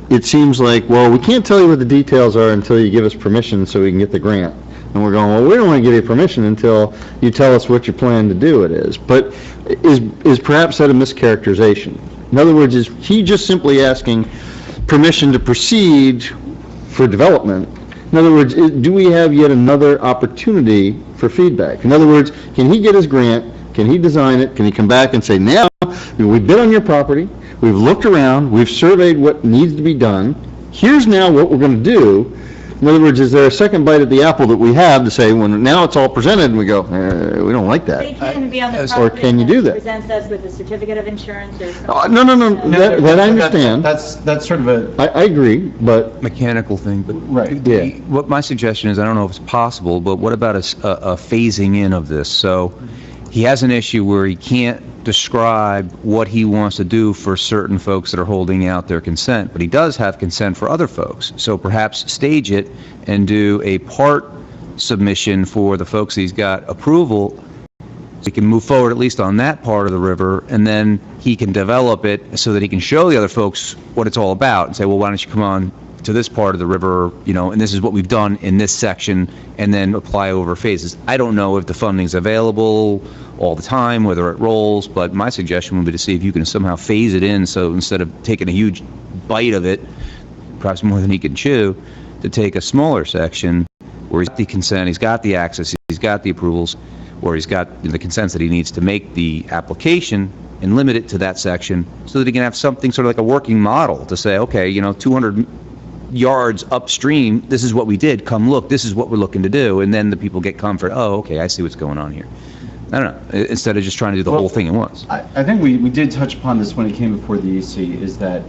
it seems like, well, we can't tell you what the details are until you give us permission so we can get the grant. And we're going, well, we don't want to give you permission until you tell us what you plan to do it is. But is perhaps that a mischaracterization? In other words, is he just simply asking permission to proceed for development? In other words, do we have yet another opportunity for feedback? In other words, can he get his grant? Can he design it? Can he come back and say, now, we've been on your property, we've looked around, we've surveyed what needs to be done, here's now what we're going to do. In other words, is there a second bite at the apple that we have to say, when now it's all presented and we go, we don't like They that? can be on the Or property can you do and that? presents us with a certificate of insurance or something. No, that I understand. That's sort of a, I agree, but, Mechanical thing, but right. yeah. what my suggestion is, I don't know if it's possible, but what about a phasing in of this? So he has an issue where he can't describe what he wants to do for certain folks that are holding out their consent, but he does have consent for other folks. So perhaps stage it and do a part submission for the folks he's got approval, so he can move forward at least on that part of the river, and then he can develop it so that he can show the other folks what it's all about and say, well, why don't you come on to this part of the river, and this is what we've done in this section, and then apply over phases. I don't know if the funding's available all the time, whether it rolls, but my suggestion would be to see if you can somehow phase it in, so instead of taking a huge bite of it, perhaps more than he can chew, to take a smaller section where he's got the consent, he's got the access, he's got the approvals, where he's got the consents that he needs to make the application, and limit it to that section so that he can have something sort of like a working model to say, okay, 200 yards upstream, this is what we did, come look, this is what we're looking to do, and then the people get comfort, oh, okay, I see what's going on here. I don't know, instead of just trying to do the whole thing at once. I think we did touch upon this when it came before the EC, is that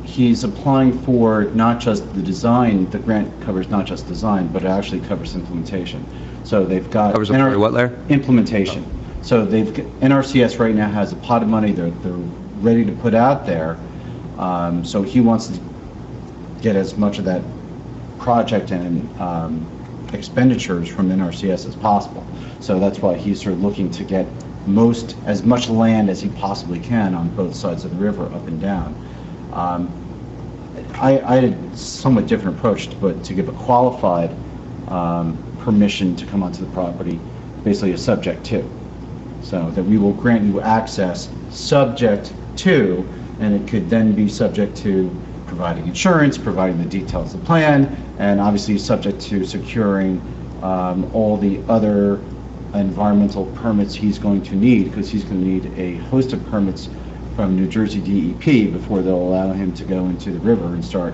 he's applying for not just the design, the grant covers not just design, but it actually covers implementation. So they've got Covers up for what, Larry? implementation. So NRCS right now has a pot of money they're ready to put out there. So he wants to get as much of that project and expenditures from NRCS as possible. So that's why he's sort of looking to get as much land as he possibly can on both sides of the river, up and down. I had a somewhat different approach, but to give a qualified permission to come onto the property, basically a subject to. So that we will grant you access subject to, and it could then be subject to providing insurance, providing the details of the plan, and obviously subject to securing all the other environmental permits he's going to need, because he's going to need a host of permits from New Jersey DEP before they'll allow him to go into the river and start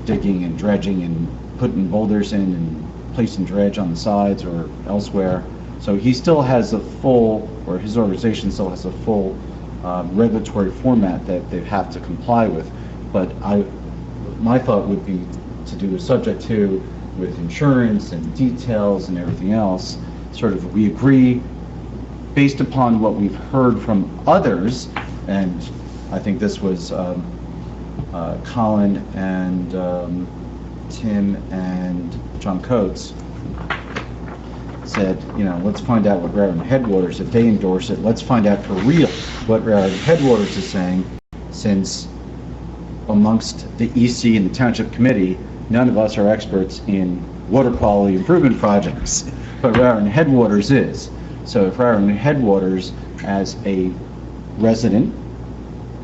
digging and dredging and putting boulders in and placing dredge on the sides or elsewhere. So he still has a full, or his organization still has a full regulatory format that they have to comply with. But my thought would be to do a subject to with insurance and details and everything else. Sort of, we agree based upon what we've heard from others, and I think this was Colin and Tim and John Coates said, let's find out what Raritan Headwaters, if they endorse it, let's find out for real what Raritan Headwaters is saying, since amongst the EC and the Township Committee, none of us are experts in water quality improvement projects, but Raritan Headwaters is. So if Raritan Headwaters, as a resident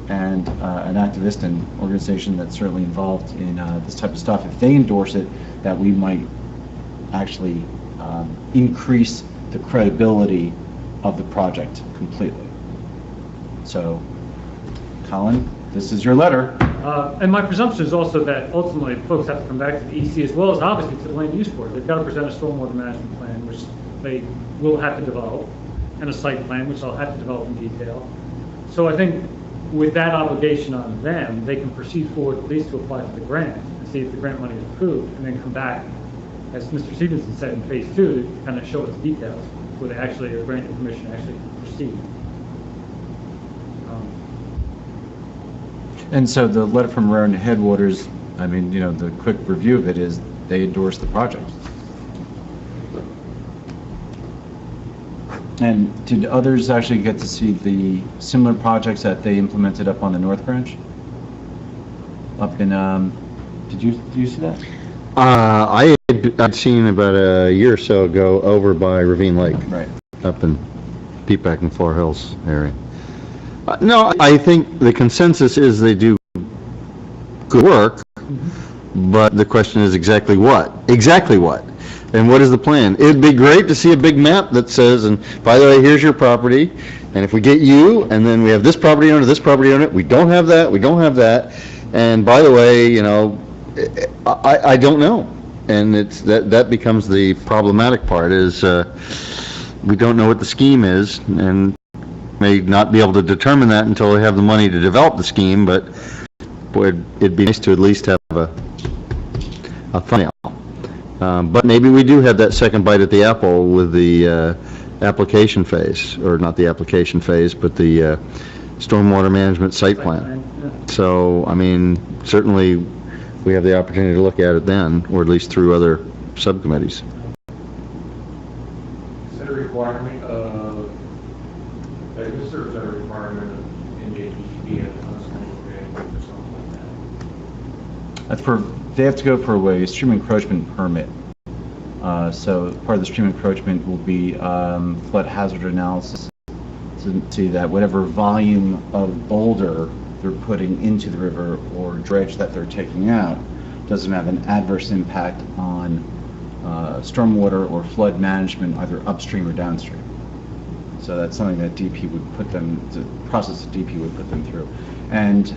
and an activist and organization that's certainly involved in this type of stuff, if they endorse it, that we might actually increase the credibility of the project completely. So, Colin, this is your letter. And my presumption is also that ultimately folks have to come back to the EC as well as obviously to the land use board. They've got to present a stormwater management plan, which they will have to develop, and a site plan, which they'll have to develop in detail. So I think with that obligation on them, they can proceed forward at least to apply for the grant and see if the grant money is approved, and then come back, as Mr. Stevenson said, in phase 2, to kind of show us the details before they actually are granted permission to actually proceed. And so the letter from Raritan Headwaters, I mean, the quick review of it is they endorse the project. And did others actually get to see the similar projects that they implemented up on the North Branch? Up in, did you see that? I'd seen about a year or so ago over by Ravine Lake. Right. Up in Peatback and Far Hills area. No, I think the consensus is they do good work, but the question is exactly what? Exactly what? And what is the plan? It'd be great to see a big map that says, and by the way, here's your property, and if we get you, and then we have this property owner, we don't have that, and by the way, I don't know. And it's that becomes the problematic part, is we don't know what the scheme is, and may not be able to determine that until they have the money to develop the scheme, but boy, it'd be nice to at least have a thumbnail. But maybe we do have that second bite at the apple with the application phase, or not the application phase, but the stormwater management site plan. So, I mean, certainly we have the opportunity to look at it then, or at least through other subcommittees. Is that a requirement of, is there a requirement of NJDEP and unschooled grant or something like that? They have to go for a stream encroachment permit. So part of the stream encroachment will be flood hazard analysis to see that whatever volume of boulder they're putting into the river or dredge that they're taking out doesn't have an adverse impact on stormwater or flood management, either upstream or downstream. So that's something that DP would put them, the process that DP would put them through. And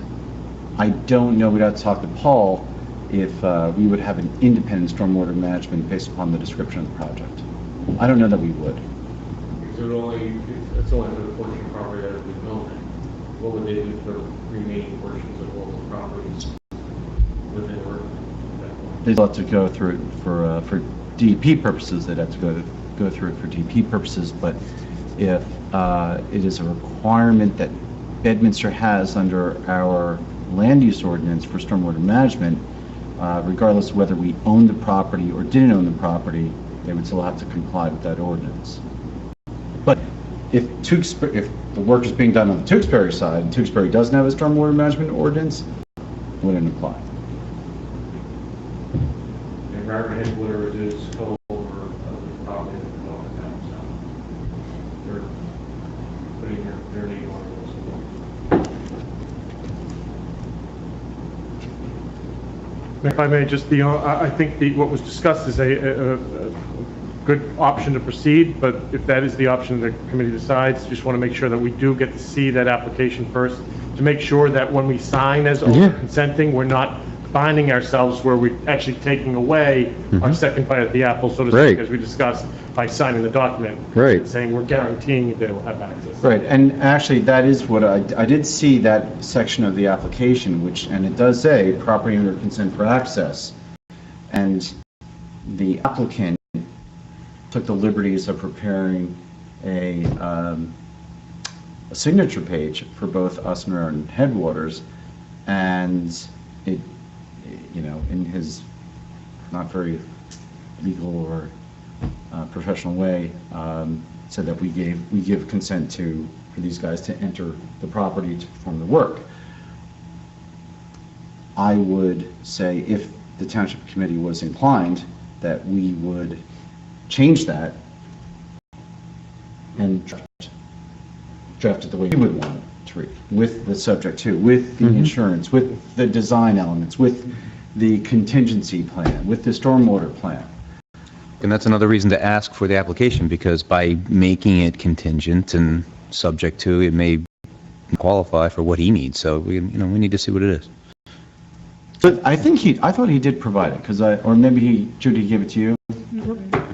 I don't know, we'd have to talk to Paul, if we would have an independent stormwater management based upon the description of the project. I don't know that we would. Because it's only for the portion of property that would be building. What would they do for remaining portions of all the properties within the river? They'd have to go through for DEP purposes, they'd have to go through it for DEP purposes, but if it is a requirement that Bedminster has under our land use ordinance for stormwater management, regardless of whether we owned the property or didn't own the property, they would still have to comply with that ordinance. But if the work is being done on the Tewksbury side, and Tewksbury doesn't have a stormwater management ordinance, it wouldn't apply. And Raritan Headwater is over the property that we own now, so they're putting their name on it. If I may, just I think what was discussed is a good option to proceed, but if that is the option the committee decides, just want to make sure that we do get to see that application first, to make sure that when we sign as consenting, we're not binding ourselves where we're actually taking away our second bite at the apple, so to speak, as we discussed, by signing the document. Right. Saying we're guaranteeing that they will have access. Right, and actually, that is what I did see that section of the application, and it does say property owner consent for access. And the applicant took the liberties of preparing a signature page for both us and Raritan Headwaters, and it, in his not very legal or professional way, said that we give consent for these guys to enter the property to perform the work. I would say, if the Township Committee was inclined, that we would change that and draft it the way we would want it to read, with the subject to, with the insurance, with the design elements, with the contingency plan, with the stormwater plan. And that's another reason to ask for the application, because by making it contingent and subject to, it may qualify for what he needs. So we need to see what it is. But I thought he did provide it, or maybe Judy gave it to you.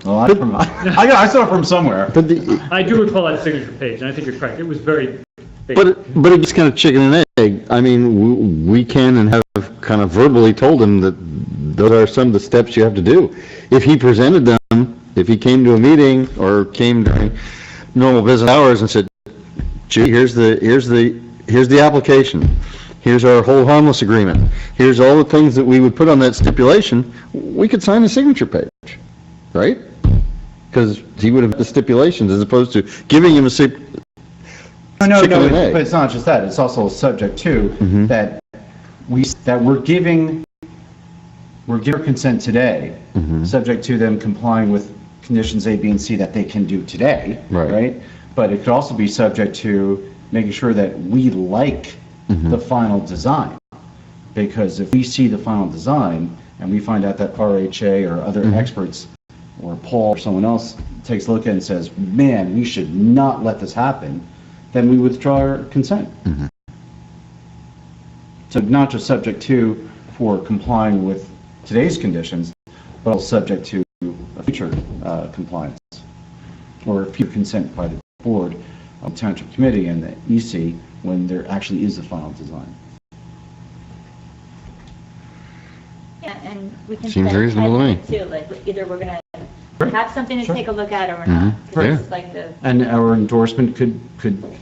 Well, I saw it from somewhere. But I do recall that signature page, and I think you're correct. It was very big. but it's kind of chicken and egg. I mean, we can and have kind of verbally told him that those are some of the steps you have to do. If he presented them, if he came to a meeting or came during normal business hours and said, gee, here's the application. Here's our hold harmless agreement. Here's all the things that we would put on that stipulation, we could sign the signature page, right? Because he would have the stipulations as opposed to giving him a No, but it's not just that. It's also subject to that we're giving consent today, subject to them complying with conditions A, B, and C that they can do today, right? But it could also be subject to making sure that we like the final design, because if we see the final design and we find out that RHA or other experts or Paul or someone else takes a look at it and says, man, we should not let this happen, then we withdraw our consent. So not just subject to for complying with today's conditions, but also subject to a future compliance or future consent by the board, Township Committee, and the EC when there actually is a final design. Yeah, and we can. Seems set a reasonable to me. timeline too, like either we're gonna have something to take a look at or we're not. 'Cause Yeah. it's like the, And our endorsement could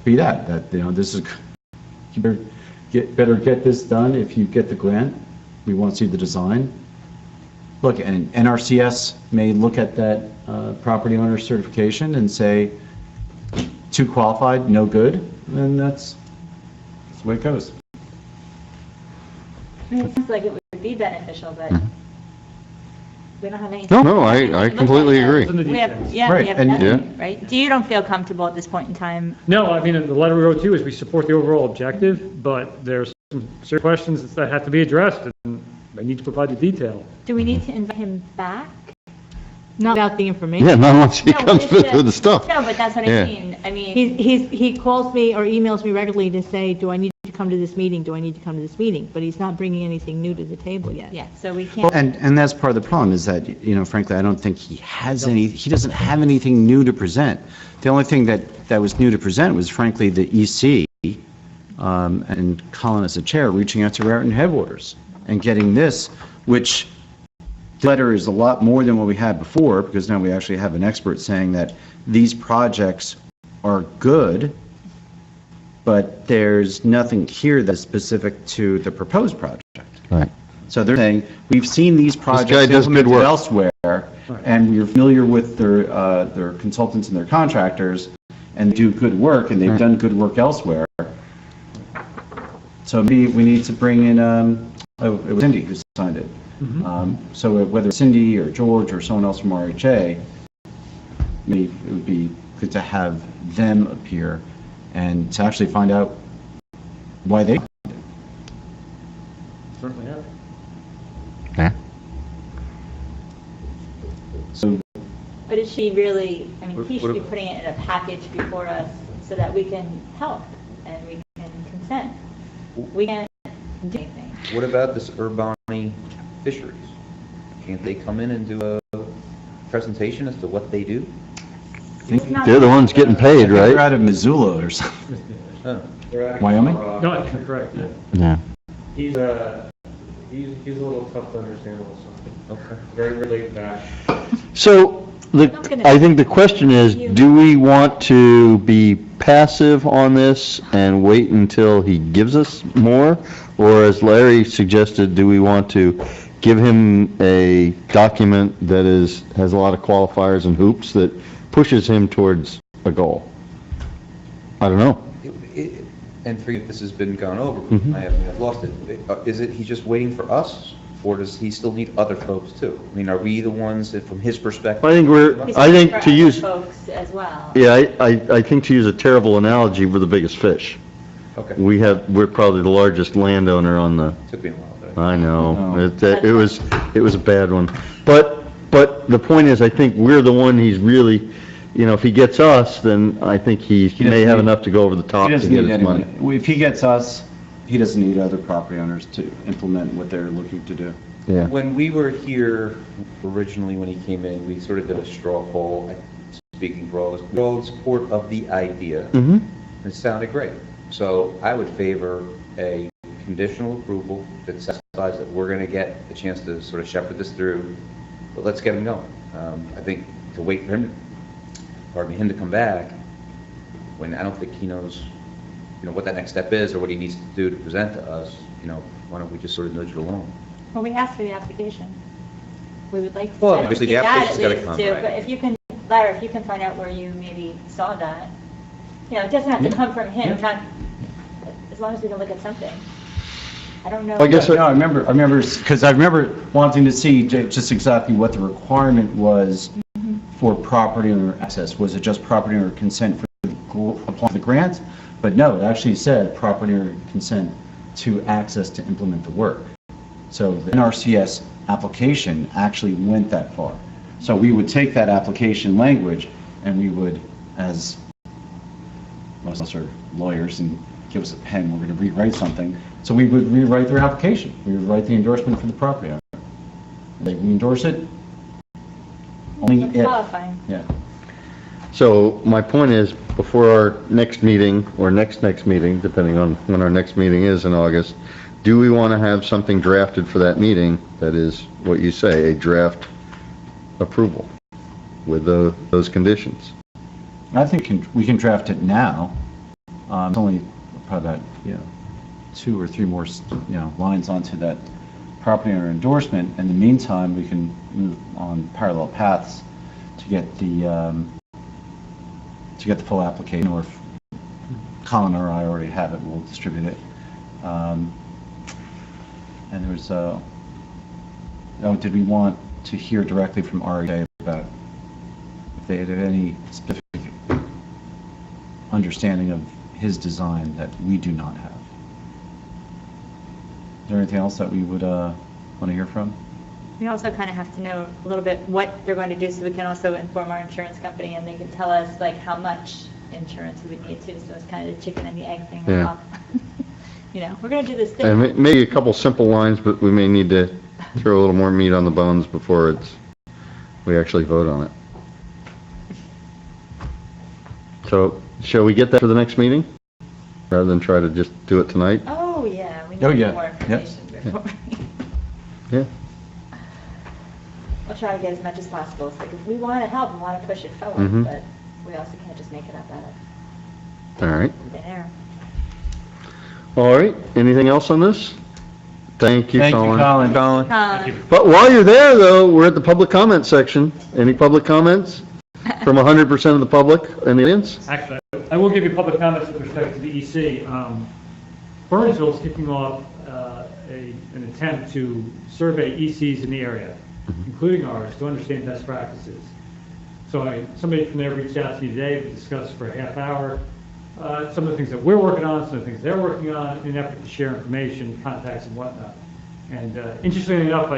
be that this is, you better get this done if you get the grant. We want to see the design. Look, and NRCS may look at that property owner certification and say, too qualified, no good, and that's the way it goes. it seems like it would be beneficial, but we don't have any. No, I completely agree. We have, Right, we have and- nothing, right? You don't feel comfortable at this point in time? No, I mean, the letter we wrote to you is we support the overall objective, but there's some serious questions that have to be addressed, and they need to provide the detail. Do we need to invite him back? Not without the information. Yeah, not once he No, comes it's with the stuff. No, but that's what Yeah. I mean. I mean, He calls me or emails me regularly to say, do I need to come to this meeting? Do I need to come to this meeting? But he's not bringing anything new to the table yet. yeah, so we can't. And that's part of the problem, is that, frankly, I don't think he doesn't have anything new to present. The only thing that was new to present was, frankly, the EC, and Colin as a chair, reaching out to Raritan Headwaters and getting this, which The letter is a lot more than what we had before, because now we actually have an expert saying that these projects are good, but there's nothing here that's specific to the proposed project. Right. So they're saying, we've seen these guy projects does good implemented work. elsewhere, and we're familiar with their consultants and their contractors, and do good work, and they've done good work elsewhere. So maybe we need to bring in, it was Cindy who signed it. So whether Cindy or George or someone else from RHA, maybe it would be good to have them appear and to actually find out why they. Certainly have. Yeah. So But is she really, I mean, What- he should be what- putting it in a package before us so that we can help and we can consent. We can't do anything. What about this Urbani Fisheries? Can't they come in and do a presentation as to what they do? It's not- They're the ones getting paid, they're right? out of Missoula or something. Oh. Wyoming? No, you're correct, yeah. Yeah. He's a little tough to understand also. Okay. Very laid back. So, I think the question is, do we want to be passive on this and wait until he gives us more? Or as Larry suggested, do we want to give him a document that has a lot of qualifiers and hoops that pushes him towards a goal? I don't know. And forget if this has been gone over, Mhm. I've lost it. Is it, he's just waiting for us, or does he still need other folks too? I mean, are we the ones that, from his perspective? I think He's I looking think for to other use, folks as well. yeah, I think to use a terrible analogy, we're the biggest fish. Okay, We're probably the largest landowner on the, took me a while, but I know, No. it was a bad one. But the point is, I think we're the one he's really, if he gets us, then I think he He may doesn't have need- enough to go over the top He to doesn't get need his money. anyone. If he gets us, he doesn't need other property owners to implement what they're looking to do. Yeah. when we were here originally, when he came in, we sort of did a straw poll, speaking for all of us, we're all in support of the idea. Mm-hmm. It sounded great. So I would favor a conditional approval that satisfies that we're going to get a chance to sort of shepherd this through, but let's get him going. I think to wait for him to come back, when I don't think he knows, what that next step is or what he needs to do to present to us, why don't we just sort of nudge it along? Well, we asked for the application. We would like to Well, see obviously the that application's at gotta least come, too, right. but if you can, Larry, if you can find out where you maybe saw that, it doesn't have to come from him, not, as long as we can look at something. I don't know. I guess No, I remember, because I remember wanting to see just exactly what the requirement was for property owner access. Was it just property owner consent for applying the grant? But no, it actually said property owner consent to access to implement the work. So the NRCS application actually went that far. So we would take that application language and we would, as most of us are lawyers and give us a pen, we're going to rewrite something. So we would rewrite their application. We would write the endorsement for the property owner. They endorse it. Only It's if. qualifying. Yeah. So my point is, before our next meeting, or next meeting, depending on when our next meeting is in August, do we want to have something drafted for that meeting that is what you say, a draft approval with those conditions? I think we can draft it now. It's only probably about, 2 or 3 more, lines onto that property owner endorsement. In the meantime, we can move on parallel paths to get the full application, or if Colin or I already have it, we'll distribute it. And there's did we want to hear directly from RHA about if they had any specific understanding of his design that we do not have? Is there anything else that we would want to hear from? We also kind of have to know a little bit what they're going to do, so we can also inform our insurance company, and they can tell us like how much insurance we would need to, so it's kind of the chicken and the egg thing. Yeah. We're going to do this thing. And maybe a couple simple lines, but we may need to throw a little more meat on the bones before we actually vote on it. So, shall we get that for the next meeting? Rather than try to just do it tonight? Oh, yeah, we Oh, need yeah. more Yep. information before we... Yeah. we'll try to get as much as possible. It's like, if we want to help, we want to push it forward, Mhm. but we also can't just make it up out All right. of thin air. All right. Anything else on this? Thank you, Colin. Colin. But while you're there, though, we're at the public comment section. Any public comments from 100% of the public in the audience? Actually, I will give you public comments with respect to the EC. Burnsville is kicking off an attempt to survey ECs in the area, including ours, to understand best practices. So somebody from there reached out to me today, we discussed for a half hour some of the things that we're working on, some of the things they're working on, in an effort to share information, contacts, and whatnot. And interestingly enough,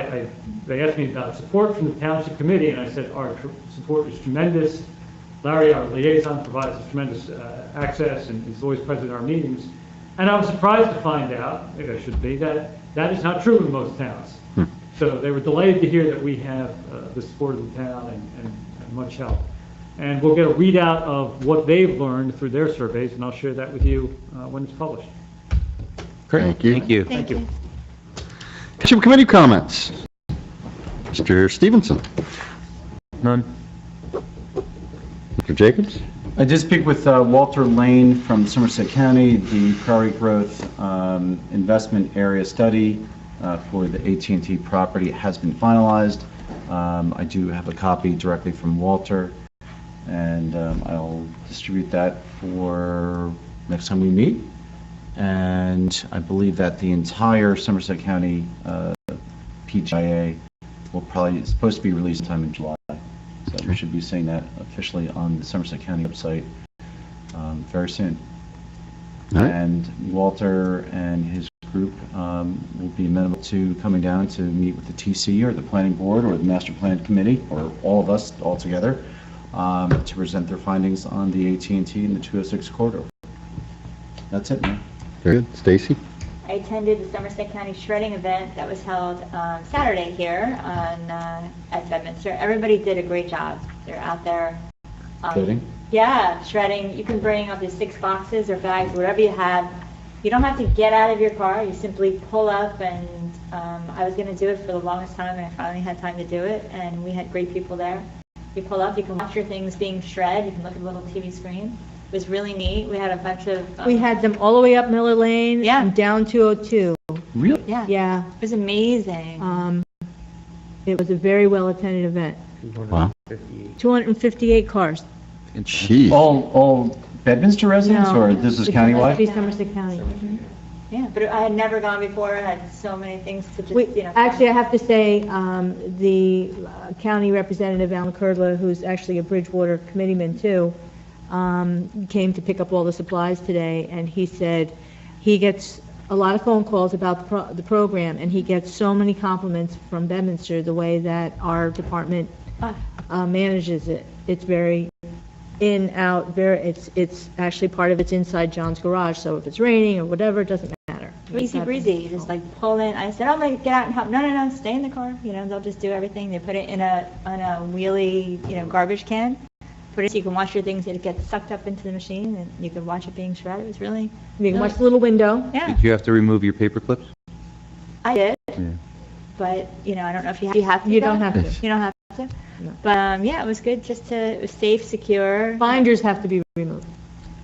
they asked me about support from the Township Committee, and I said our support is tremendous. Larry, our liaison, provides us tremendous access, and is always present at our meetings. And I was surprised to find out, maybe I should be, that that is not true in most towns. So they were delighted to hear that we have the support of the town and much help. And we'll get a readout of what they've learned through their surveys, and I'll share that with you when it's published. Thank you. Thank you. Thank you. Township Committee comments. Mr. Stevenson. None? Mr. Jacobs. I did speak with Walter Lane from Somerset County. The priority growth investment area study for the AT&T property has been finalized. I do have a copy directly from Walter, and I'll distribute that for next time we meet. And I believe that the entire Somerset County PGIA will probably, it's supposed to be released sometime in July. So we should be seeing that officially on the Somerset County website very soon. All right. And Walter and his group will be amenable to coming down to meet with the TC or the Planning Board or the Master Plan Committee, or all of us all together, to present their findings on the AT&T and the 206 corridor. That's it, man. Very good. Stacy. I attended the Somerset County shredding event that was held Saturday here at Bedminster. Everybody did a great job. They're out there. Shredding? Yeah, shredding. You can bring up to 6 boxes or bags, whatever you have. You don't have to get out of your car. You simply pull up, and I was going to do it for the longest time, and I finally had time to do it, and we had great people there. You pull up, you can watch your things being shred. You can look at a little TV screen. It was really neat. We had a bunch of... We had them all the way up Miller Lane Yeah. and down 202. Really? Yeah. Yeah, It was amazing. it was a very well-attended event. Wow. 258 cars. Jeez. All Bedminster residents, No. or this is It countywide? must be Somerset County. Yeah, but I had never gone before. I had so many things to just, We, actually, I have to say, the county representative, Alan Kurdler, who's actually a Bridgewater committeeman too, came to pick up all the supplies today, and he said he gets a lot of phone calls about the program, and he gets so many compliments from Bedminster, the way that our department manages it. It's very in, out, it's actually part of it's inside John's garage, so if it's raining or whatever, it doesn't matter. easy breezy. You just like pull in. I said, "Oh, my, get out and help." No, stay in the car. You know, they'll just do everything. They put it in a wheelie, garbage can. Put it so you can wash your things. It gets sucked up into the machine, and you can watch it being shredded. It was really. You can watch the little window. Yeah, Did you have to remove your paper clips? I did. Yeah. But I don't know if you have to. You do don't that. have to. You don't have to. No. But yeah, it was good. It was safe, secure. Binders have to be removed.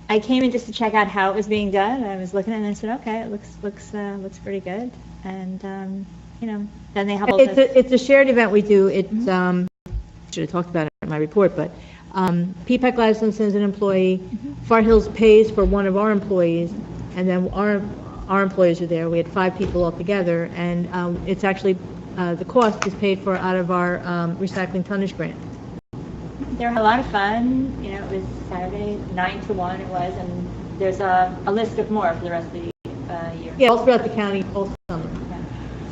I came in just to check out how it was being done. I was looking at it and I said, okay, it looks pretty good. And then they helped us. It's a shared event we do. It's, should have talked about it in my report, but PPAC Gladstone sends an employee, Fart Hills pays for one of our employees, and then our employees are there. We had 5 people altogether, and it's actually, the cost is paid for out of our recycling tonnage grant. They were a lot of fun. It was Saturday, 9 to 1 it was, and there's a list of more for the rest of the year. Yeah, all throughout the county, all summer. Yeah.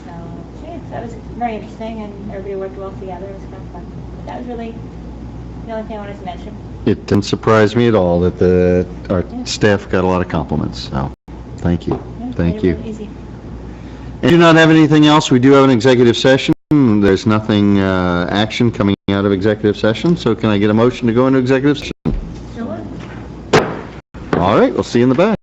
So that was very interesting, and everybody worked well together. It was kind of fun. But that was really the only thing I wanted to mention. It didn't surprise me at all that our staff got a lot of compliments, so thank you. Yeah, Thank made it you. really easy. And do not have anything else. We do have an executive session. There's nothing action coming out of executive session, so can I get a motion to go into executive session? Sure. All right, we'll see you in the back.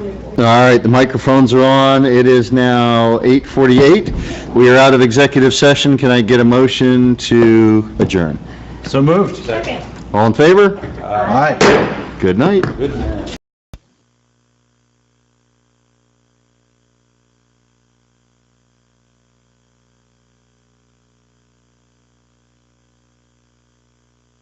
All right, the microphones are on. It is now 8:48. We are out of executive session. Can I get a motion to adjourn? So moved. All in favor? Aye. Good night.